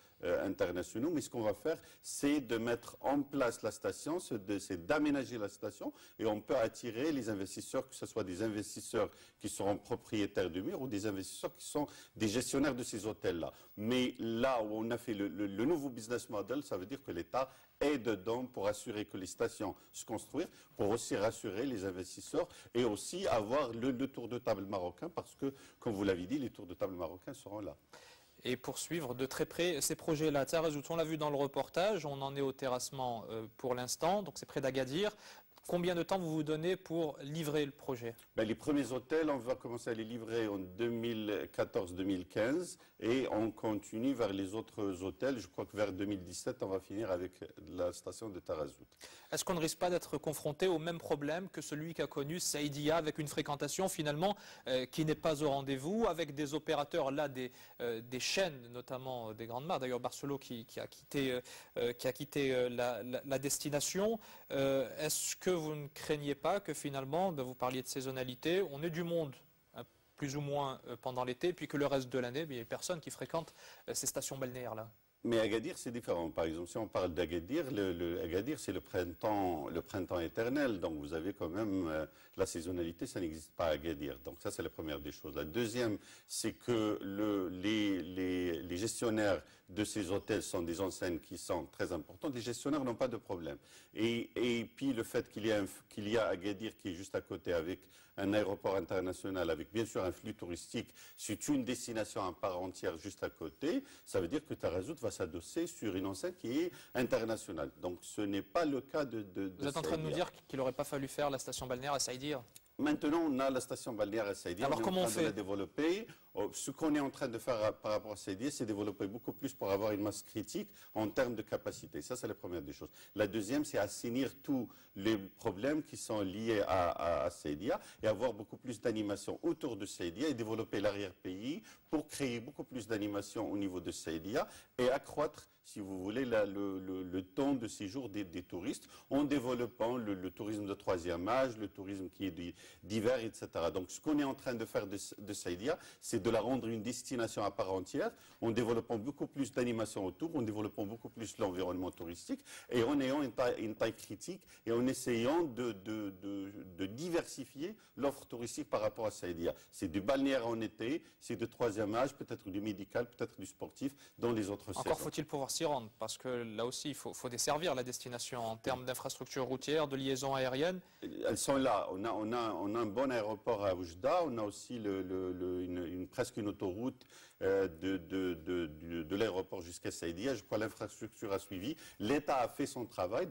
internationaux, mais ce qu'on va faire, c'est de mettre en place la station, c'est d'aménager la station, et on peut attirer les investisseurs, que ce soit des investisseurs qui seront propriétaires du mur ou des investisseurs qui sont des gestionnaires de ces hôtels-là. Mais là où on a fait le nouveau business model, ça veut dire que l'État est dedans pour assurer que les stations se construisent, pour aussi rassurer les investisseurs et aussi avoir le tour de table marocain, parce que, comme vous l'avez dit, les tours de table marocains seront là. Et poursuivre de très près ces projets-là. Tarazout, on l'a vu dans le reportage, on en est au terrassement pour l'instant, donc c'est près d'Agadir. Combien de temps vous donnez pour livrer le projet? Les premiers hôtels, on va commencer à les livrer en 2014-2015 et on continue vers les autres hôtels. Je crois que vers 2017, on va finir avec la station de Tarazout. Est-ce qu'on ne risque pas d'être confronté au même problème que celui qu'a connu Saïdia, avec une fréquentation finalement qui n'est pas au rendez-vous, avec des opérateurs là, des chaînes, notamment des grandes marques, d'ailleurs Barceló qui a quitté la destination. Est-ce que vous ne craignez pas que finalement, vous parliez de saisonnalité, on ait du monde plus ou moins pendant l'été, puis que le reste de l'année, il n'y a personne qui fréquente ces stations balnéaires-là? Mais Agadir, c'est différent. Par exemple, si on parle d'Agadir, Agadir, c'est le printemps éternel. Donc, vous avez quand même la saisonnalité, ça n'existe pas à Agadir. Donc, ça, c'est la première des choses. La deuxième, c'est que les gestionnaires de ces hôtels sont des enseignes qui sont très importantes. Les gestionnaires n'ont pas de problème. Et puis, le fait qu'il y a Agadir qui est juste à côté avec un aéroport international, avec bien sûr un flux touristique, c'est une destination à part entière juste à côté, ça veut dire que Tarazout va s'adosser sur une enseigne qui est internationale. Donc ce n'est pas le cas de Vous êtes en train de nous dire qu'il n'aurait pas fallu faire la station balnéaire à Saïdia? Maintenant, on a la station balnéaire à Saïdia. Alors comment on fait? De la développer. Ce qu'on est en train de faire par rapport à Saïdia, c'est développer beaucoup plus pour avoir une masse critique en termes de capacité. Ça, c'est la première des choses. La deuxième, c'est assainir tous les problèmes qui sont liés à Saïdia et avoir beaucoup plus d'animation autour de Saïdia et développer l'arrière-pays pour créer beaucoup plus d'animation au niveau de Saïdia et accroître, si vous voulez, le temps de séjour des touristes en développant le tourisme de troisième âge, le tourisme qui est d'hiver, etc. Donc, ce qu'on est en train de faire de Saïdia, c'est de la rendre une destination à part entière, en développant beaucoup plus d'animation autour, en développant beaucoup plus l'environnement touristique, et en ayant une taille critique, et en essayant de diversifier l'offre touristique par rapport à Saïdia. C'est du balnéaire en été, c'est de troisième âge, peut-être du médical, peut-être du sportif, dans les autres saisons. Encore faut-il pouvoir s'y rendre, parce que là aussi, il faut desservir la destination en termes d'infrastructures routières, de liaisons aériennes. Elles sont là. On a un bon aéroport à Oujda, on a aussi presque une autoroute de l'aéroport jusqu'à Saïdia. Je crois que l'infrastructure a suivi. L'État a fait son travail,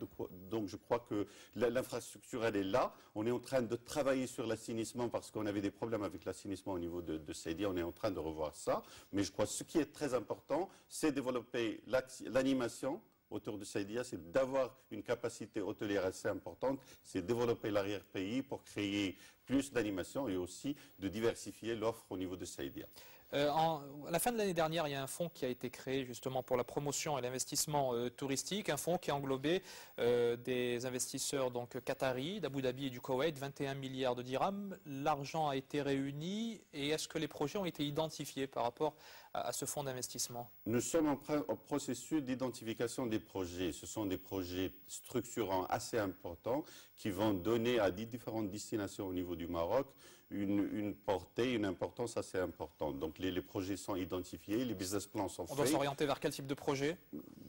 donc je crois que l'infrastructure, elle est là. On est en train de travailler sur l'assainissement parce qu'on avait des problèmes avec l'assainissement au niveau de Saïdia. On est en train de revoir ça. Mais je crois que ce qui est très important, c'est développer l'animation autour de Saïdia, c'est d'avoir une capacité hôtelière assez importante, c'est développer l'arrière-pays pour créer plus d'animation et aussi de diversifier l'offre au niveau de Saïdia. À la fin de l'année dernière, il y a un fonds qui a été créé justement pour la promotion et l'investissement touristique, un fonds qui a englobé des investisseurs donc qataris, d'Abu Dhabi et du Koweït, 21 milliards de dirhams. L'argent a été réuni et est-ce que les projets ont été identifiés par rapport à ce fonds d'investissement? Nous sommes en processus d'identification des projets. Ce sont des projets structurants assez importants qui vont donner à différentes destinations au niveau du Maroc une portée, une importance assez importante. Donc les projets sont identifiés, les business plans sont faits. On doit s'orienter vers quel type de projet?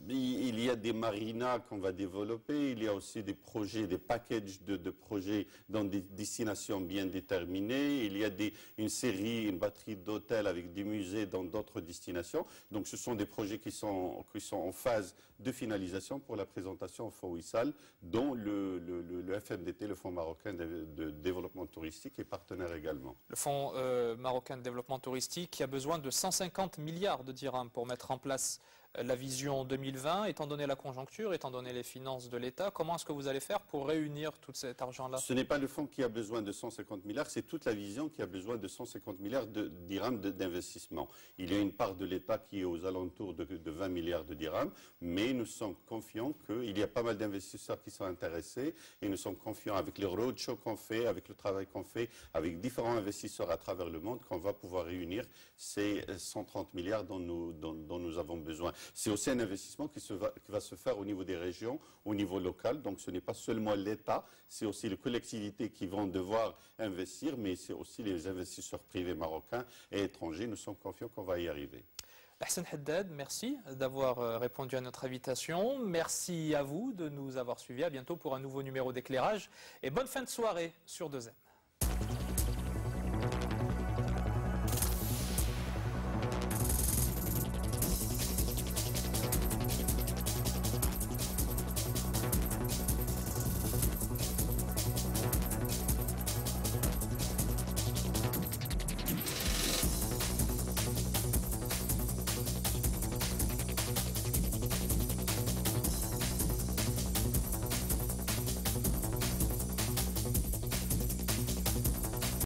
Il y a des marinas qu'on va développer, il y a aussi des projets, des packages de projets dans des destinations bien déterminées, il y a une batterie d'hôtels avec des musées dans d'autres destinations. Donc ce sont des projets qui sont en phase de finalisation pour la présentation au Fonds Wissal, dont le FMDT, le Fonds marocain de développement touristique, est partenaire également. Le Fonds marocain de développement touristique qui a besoin de 150 milliards de dirhams pour mettre en place la vision 2020, étant donné la conjoncture, étant donné les finances de l'État, comment est-ce que vous allez faire pour réunir tout cet argent-là? Ce n'est pas le fonds qui a besoin de 150 milliards, c'est toute la vision qui a besoin de 150 milliards de dirhams d'investissement. Il y a une part de l'État qui est aux alentours de 20 milliards de dirhams, mais nous sommes confiants qu'il y a pas mal d'investisseurs qui sont intéressés et nous sommes confiants avec les roadshows qu'on fait, avec le travail qu'on fait, avec différents investisseurs à travers le monde, qu'on va pouvoir réunir ces 130 milliards dont nous avons besoin. C'est aussi un investissement qui va se faire au niveau des régions, au niveau local. Donc ce n'est pas seulement l'État, c'est aussi les collectivités qui vont devoir investir, mais c'est aussi les investisseurs privés marocains et étrangers. Nous sommes confiants qu'on va y arriver. Hassan Haddad, merci d'avoir répondu à notre invitation. Merci à vous de nous avoir suivis. À bientôt pour un nouveau numéro d'éclairage. Et bonne fin de soirée sur 2M.